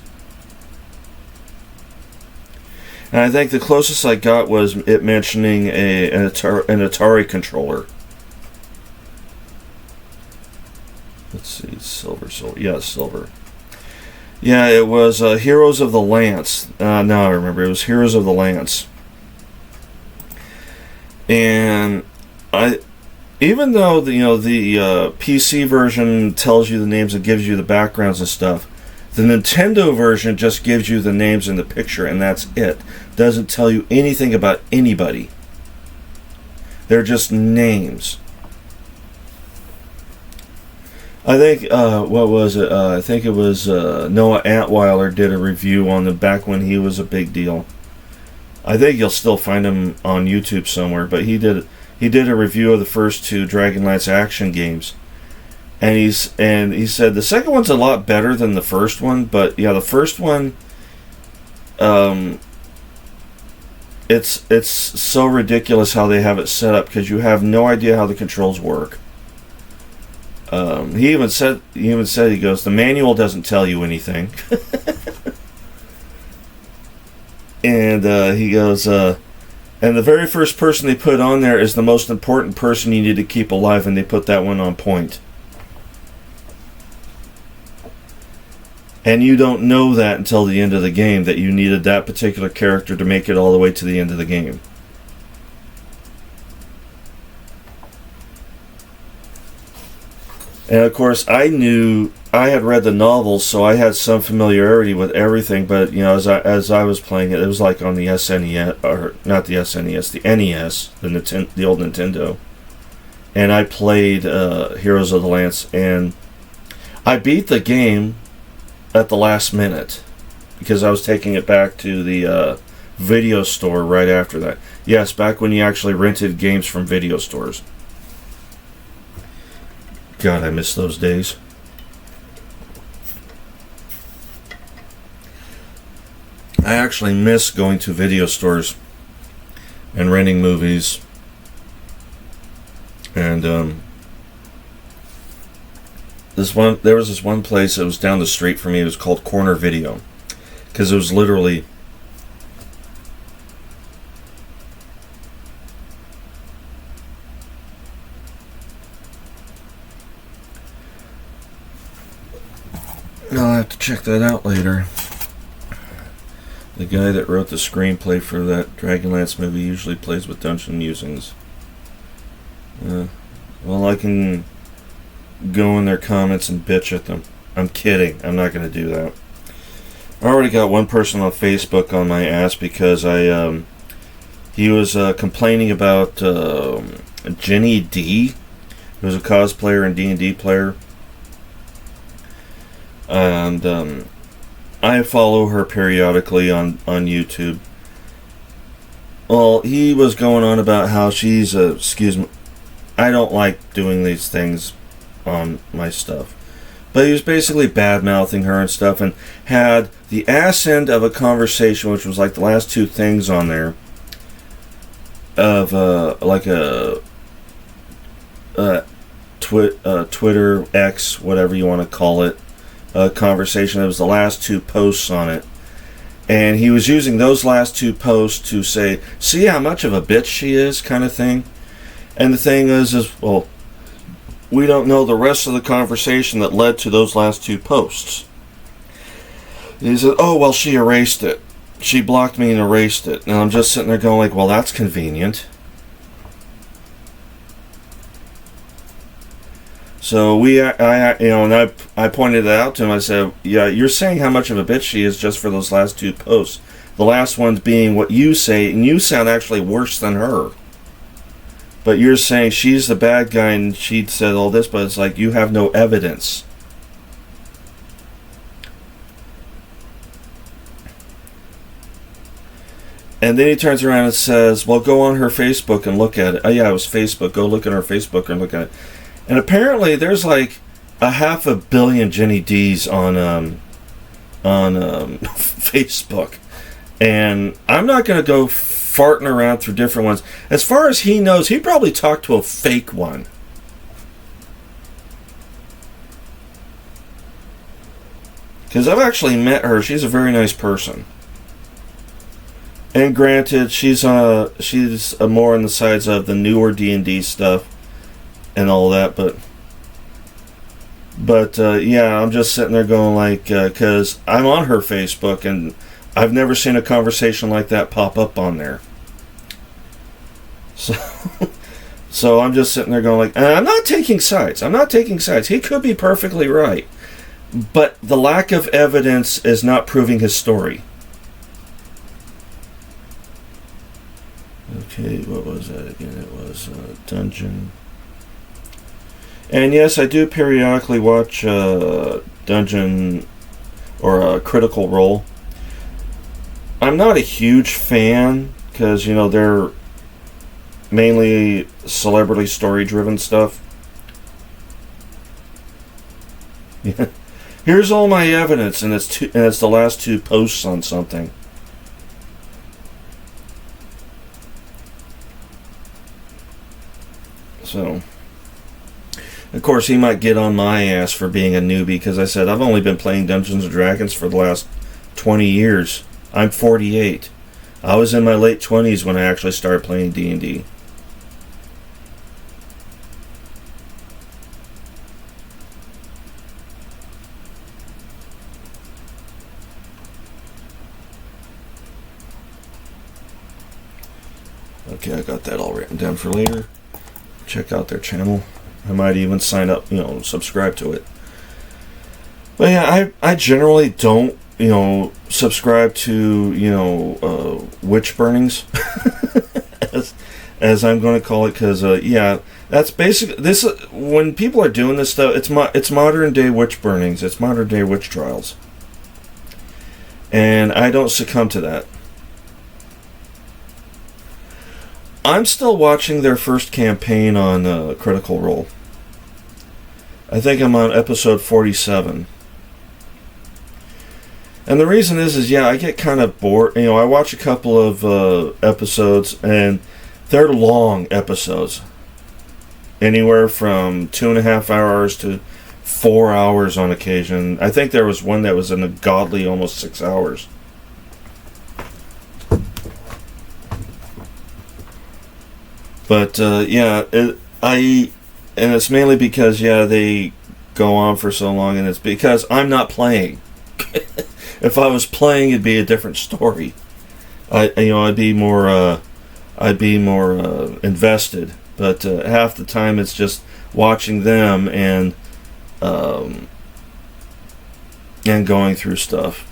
And I think the closest I got was it mentioning an Atari controller. Let's see, silver. Yeah, silver. Yeah, it was Heroes of the Lance. Now I remember. It was Heroes of the Lance. And even though the PC version tells you the names and gives you the backgrounds and stuff, the Nintendo version just gives you the names in the picture, and that's it. Doesn't tell you anything about anybody. They're just names. I think, what was it? I think it was Noah Antweiler did a review on them back when he was a big deal. I think you'll still find him on YouTube somewhere, but he did a review of the first two Dragonlance action games. And he said the second one's a lot better than the first one, but yeah, the first one, it's so ridiculous how they have it set up because you have no idea how the controls work. He even said he goes, the manual doesn't tell you anything. And he goes, and the very first person they put on there is the most important person you need to keep alive, and they put that one on point. And you don't know that until the end of the game, that you needed that particular character to make it all the way to the end of the game. And of course, I had read the novels, so I had some familiarity with everything. But as I was playing it, it was like on the SNES, or not the SNES, the NES, the old Nintendo. And I played Heroes of the Lance, and I beat the game at the last minute because I was taking it back to the video store right after that. Yes, back when you actually rented games from video stores. God, I miss those days. I actually miss going to video stores and renting movies. And there was this one place that was down the street from me. It was called Corner Video, because it was literally I'll have to check that out later. The guy that wrote the screenplay for that Dragonlance movie usually plays with Dungeon Musings. Well, I can go in their comments and bitch at them. I'm kidding. I'm not going to do that. I already got one person on Facebook on my ass because he was complaining about Jenny D, who's a cosplayer and D&D player. And I follow her periodically on YouTube. Well, he was going on about how she's excuse me, I don't like doing these things on my stuff. But he was basically bad-mouthing her and stuff, and had the ass end of a conversation, which was like the last two things on there, of like a Twitter, X, whatever you want to call it, conversation. It was the last two posts on it. And he was using those last two posts to say, see how much of a bitch she is, kind of thing. And the thing is, well, we don't know the rest of the conversation that led to those last two posts. He said, oh, well, she erased it. She blocked me and erased it. And I'm just sitting there going like, well, that's convenient. So I pointed it out to him. I said, yeah, you're saying how much of a bitch she is just for those last two posts. The last ones being what you say, and you sound actually worse than her. But you're saying she's the bad guy and she said all this, but it's like you have no evidence. And then he turns around and says, well, go on her Facebook and look at it. Oh, yeah, it was Facebook. Go look at her Facebook and look at it. And apparently there's like 500 million Jenny D's on Facebook. And I'm not going to go farting around through different ones. As far as he knows, he probably talked to a fake one. Because I've actually met her. She's a very nice person. And granted, she's more on the sides of the newer D&D stuff and all that, but yeah, I'm just sitting there going like, because I'm on her Facebook and I've never seen a conversation like that pop up on there. So I'm just sitting there going like, and I'm not taking sides. He could be perfectly right, but the lack of evidence is not proving his story. Okay, what was that again? It was Dungeon. And yes, I do periodically watch Dungeon or Critical Role. I'm not a huge fan because, you know, they're mainly celebrity story-driven stuff. Here's all my evidence, and it's the last 2 posts on something. So, of course, he might get on my ass for being a newbie because I said I've only been playing Dungeons & Dragons for the last 20 years. I'm 48. I was in my late 20s when I actually started playing D&D. Okay, I got that all written down for later. Check out their channel. I might even sign up, subscribe to it. But yeah, I generally don't, subscribe to, witch burnings, as I'm going to call it, because, yeah, that's basically, this, when people are doing this stuff, it's modern day witch burnings, it's modern day witch trials. And I don't succumb to that. I'm still watching their first campaign on Critical Role. I think I'm on episode 47. And the reason is yeah, I get kind of bored. I watch a couple of episodes, and they're long episodes. Anywhere from 2.5 hours to 4 hours on occasion. I think there was one that was in a godly almost 6 hours. But yeah, and it's mainly because they go on for so long, and it's because I'm not playing. If I was playing, it'd be a different story. I'd be more invested. But half the time, it's just watching them and going through stuff.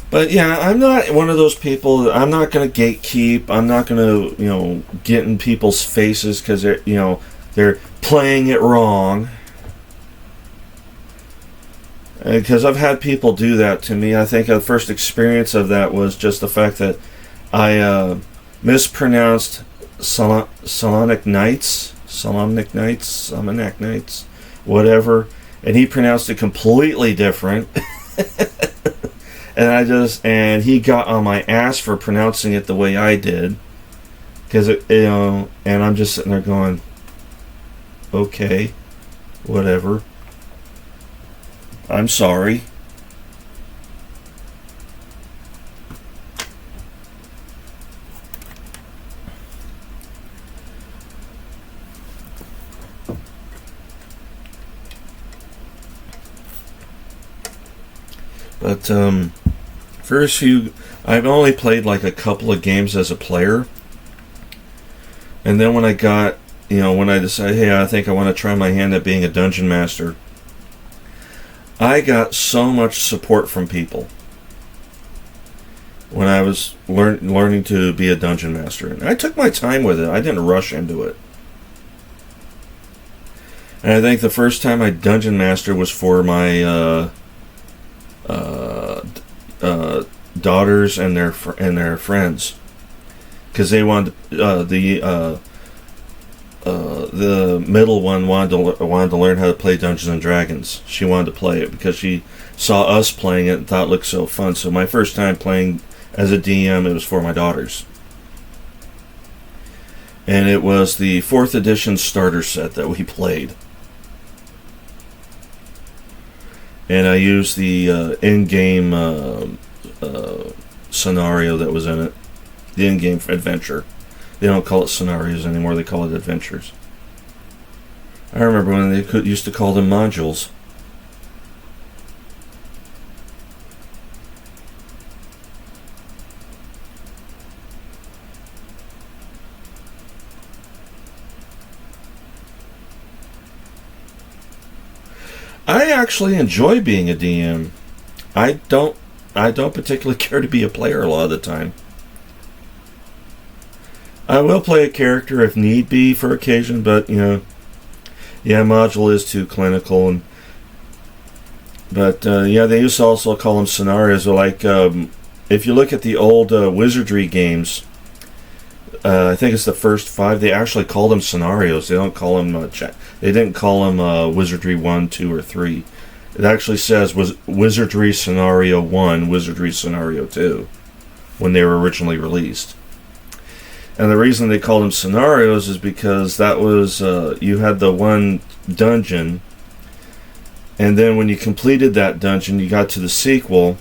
But yeah, I'm not one of those people. I'm not going to gatekeep. I'm not going to, get in people's faces because they're playing it wrong. Because I've had people do that to me. I think the first experience of that was just the fact that I mispronounced Solomonic Nights, whatever, and he pronounced it completely different. And he got on my ass for pronouncing it the way I did, because and I'm just sitting there going, okay, whatever. I'm sorry. But first few, I've only played like a couple of games as a player, and then when I got, when I decided, hey, I think I want to try my hand at being a dungeon master, I got so much support from people when I was learning to be a dungeon master, and I took my time with it. I didn't rush into it. And I think the first time I dungeon master was for my daughters and their friends, because they wanted the middle one wanted to learn how to play Dungeons and Dragons. She wanted to play it because she saw us playing it and thought it looked so fun. So my first time playing as a DM, it was for my daughters. And it was the 4th edition starter set that we played. And I used the in-game scenario that was in it. The in-game adventure. They don't call it scenarios anymore, they call it adventures. I remember when they used to call them modules. I actually enjoy being a DM. I don't particularly care to be a player a lot of the time. I will play a character if need be for occasion, but module is too clinical. But they used to also call them scenarios. Like if you look at the old Wizardry games, I think it's the first 5. They actually call them scenarios. They don't call them. They didn't call them Wizardry 1, 2, or 3. It actually says Wizardry Scenario 1, Wizardry Scenario 2, when they were originally released. And the reason they called them scenarios is because that was you had the one dungeon, and then when you completed that dungeon, you got to the sequel.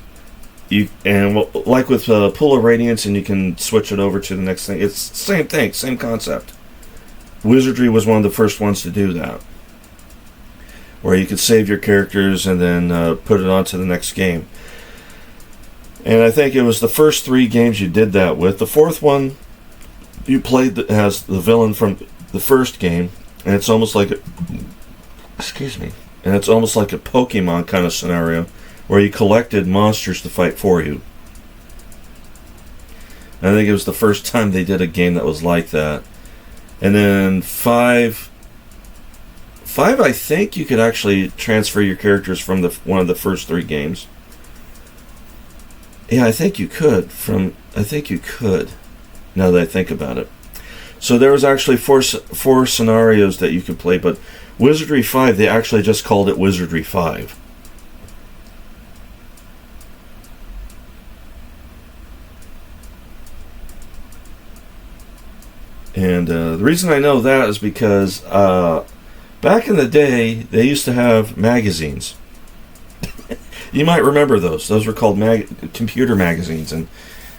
Like with Pool of Radiance, and you can switch it over to the next thing. It's the same thing, same concept. Wizardry was one of the first ones to do that, where you could save your characters and then put it on to the next game. And I think it was the first 3 games you did that with. The 4th one, you played as the villain from the first game, and it's almost like and it's almost like a Pokemon kind of scenario, where you collected monsters to fight for you. And I think it was the first time they did a game that was like that. And then 5, I think you could actually transfer your characters from one of the first 3 games. Yeah, I think you could. Now that I think about it. So there was actually four scenarios that you could play, but Wizardry 5, they actually just called it Wizardry 5. And the reason I know that is because back in the day, they used to have magazines. You might remember those. Those were called computer magazines, and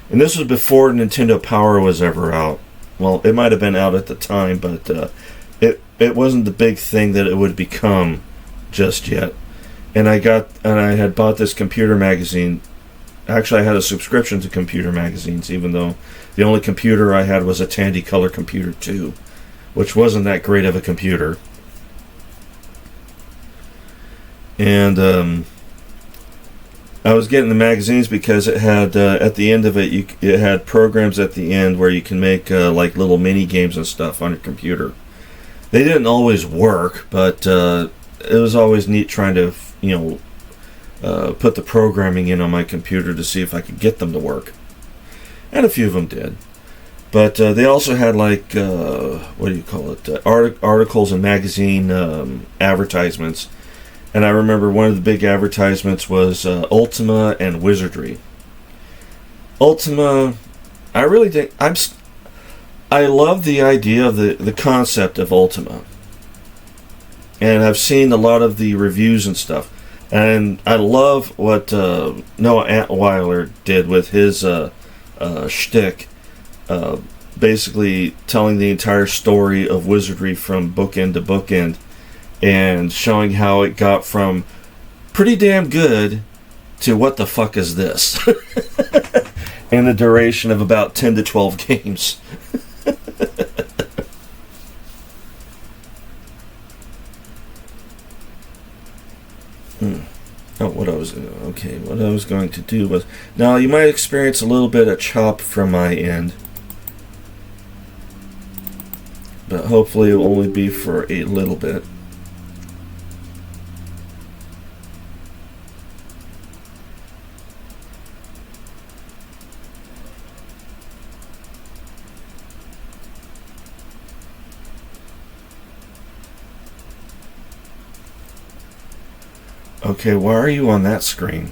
this was before Nintendo Power was ever out. Well, it might have been out at the time, but it wasn't the big thing that it would become just yet. And I had bought this computer magazine. Actually, I had a subscription to computer magazines, even though the only computer I had was a Tandy Color Computer 2, which wasn't that great of a computer. And I was getting the magazines because it had at the end of it, it had programs at the end where you can make like little mini games and stuff on your computer. They didn't always work, but it was always neat trying to put the programming in on my computer to see if I could get them to work. And a few of them did. But they also had like articles and magazine advertisements. And I remember one of the big advertisements was Ultima and Wizardry. Ultima, I really think I love the idea of the concept of Ultima, and I've seen a lot of the reviews and stuff, and I love what Noah Antweiler did with his shtick, basically telling the entire story of Wizardry from bookend to bookend, and showing how it got from pretty damn good to what the fuck is this in the duration of about 10 to 12 games. What I was going to do was, now you might experience a little bit of chop from my end, but hopefully it will only be for a little bit. Okay, why are you on that screen?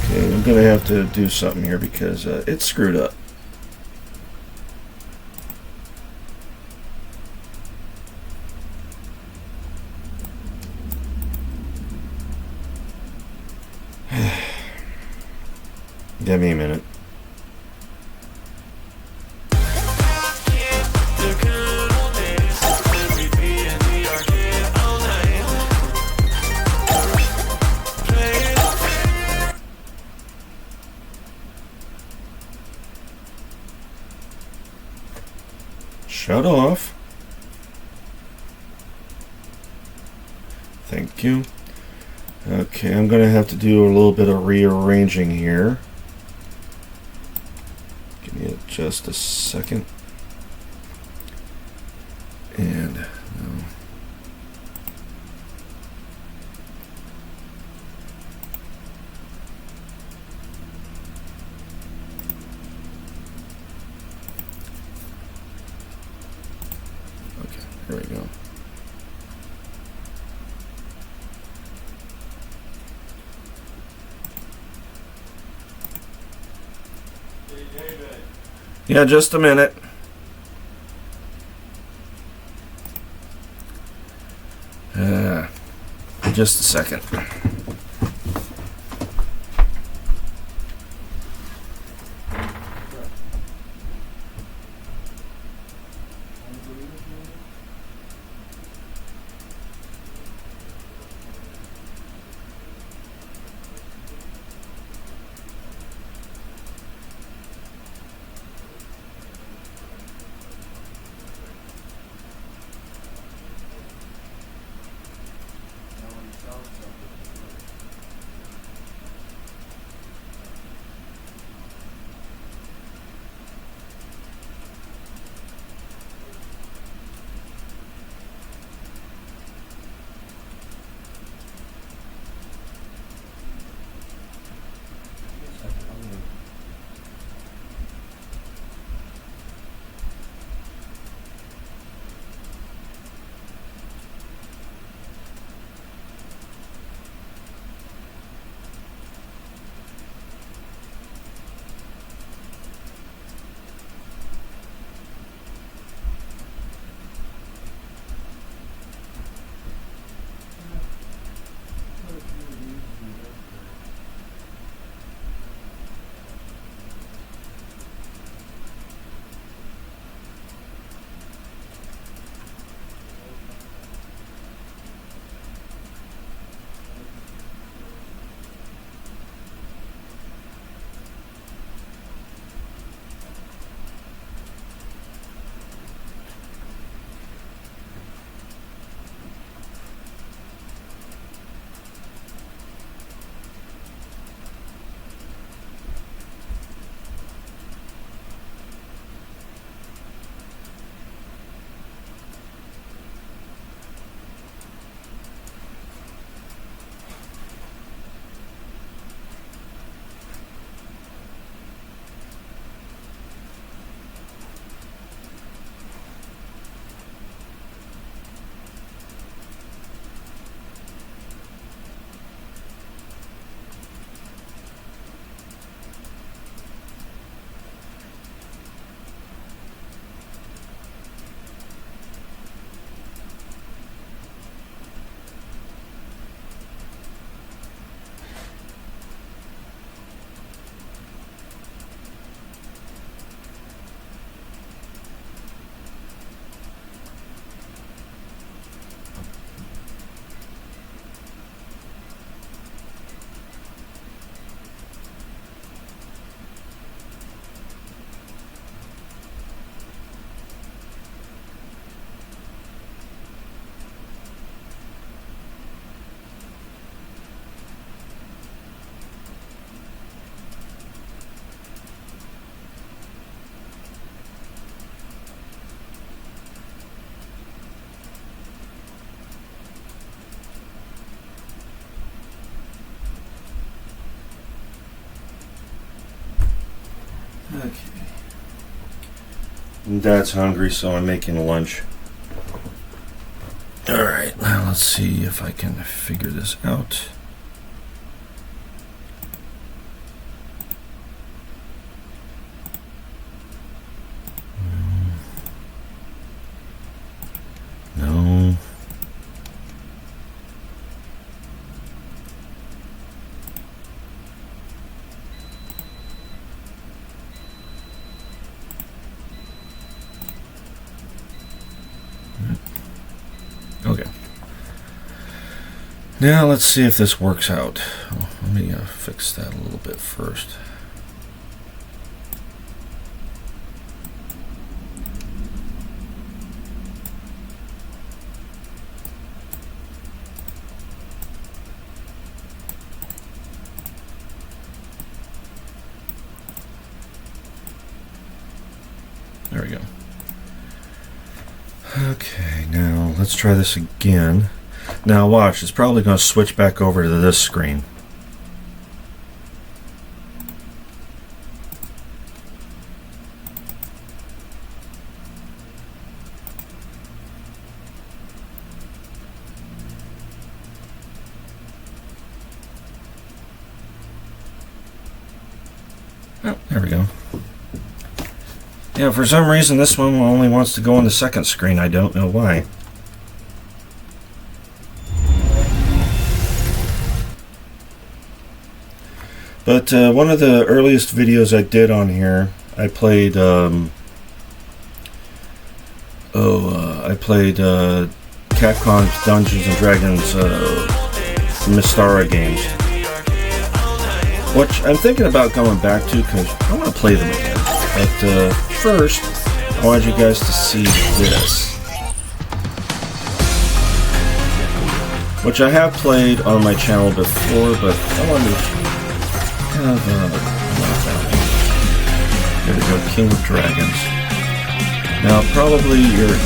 Okay, I'm gonna have to do something here because it's screwed up. Give me a minute. Shut off. Thank you. Okay, I'm going to have to do a little bit of rearranging here. Give me just a second. And no. Okay, here we go. Yeah, just a minute. Just a second. Dad's hungry, so I'm making lunch. Alright, now let's see if I can figure this out. No. Okay. Now let's see if this works out. Oh, let me fix that a little bit first. There we go. Okay, now let's try this again. Now watch, it's probably going to switch back over to this screen. Oh, there we go. Yeah, for some reason this one only wants to go on the second screen. I don't know why. But one of the earliest videos I did on here, I played Capcom's Dungeons and Dragons Mystara games, which I'm thinking about going back to because I want to play them again. But first, I wanted you guys to see this, which I have played on my channel before, but I wanted to here we go, King of Dragons. Now, probably you're...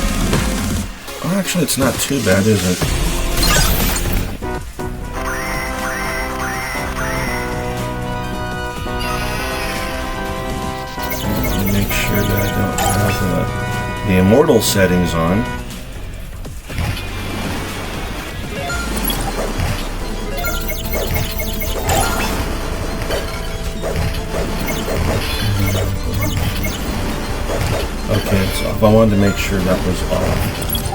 Oh, actually, it's not too bad, is it? Make sure that I don't have the immortal settings on. Okay, so if I wanted to make sure that was off.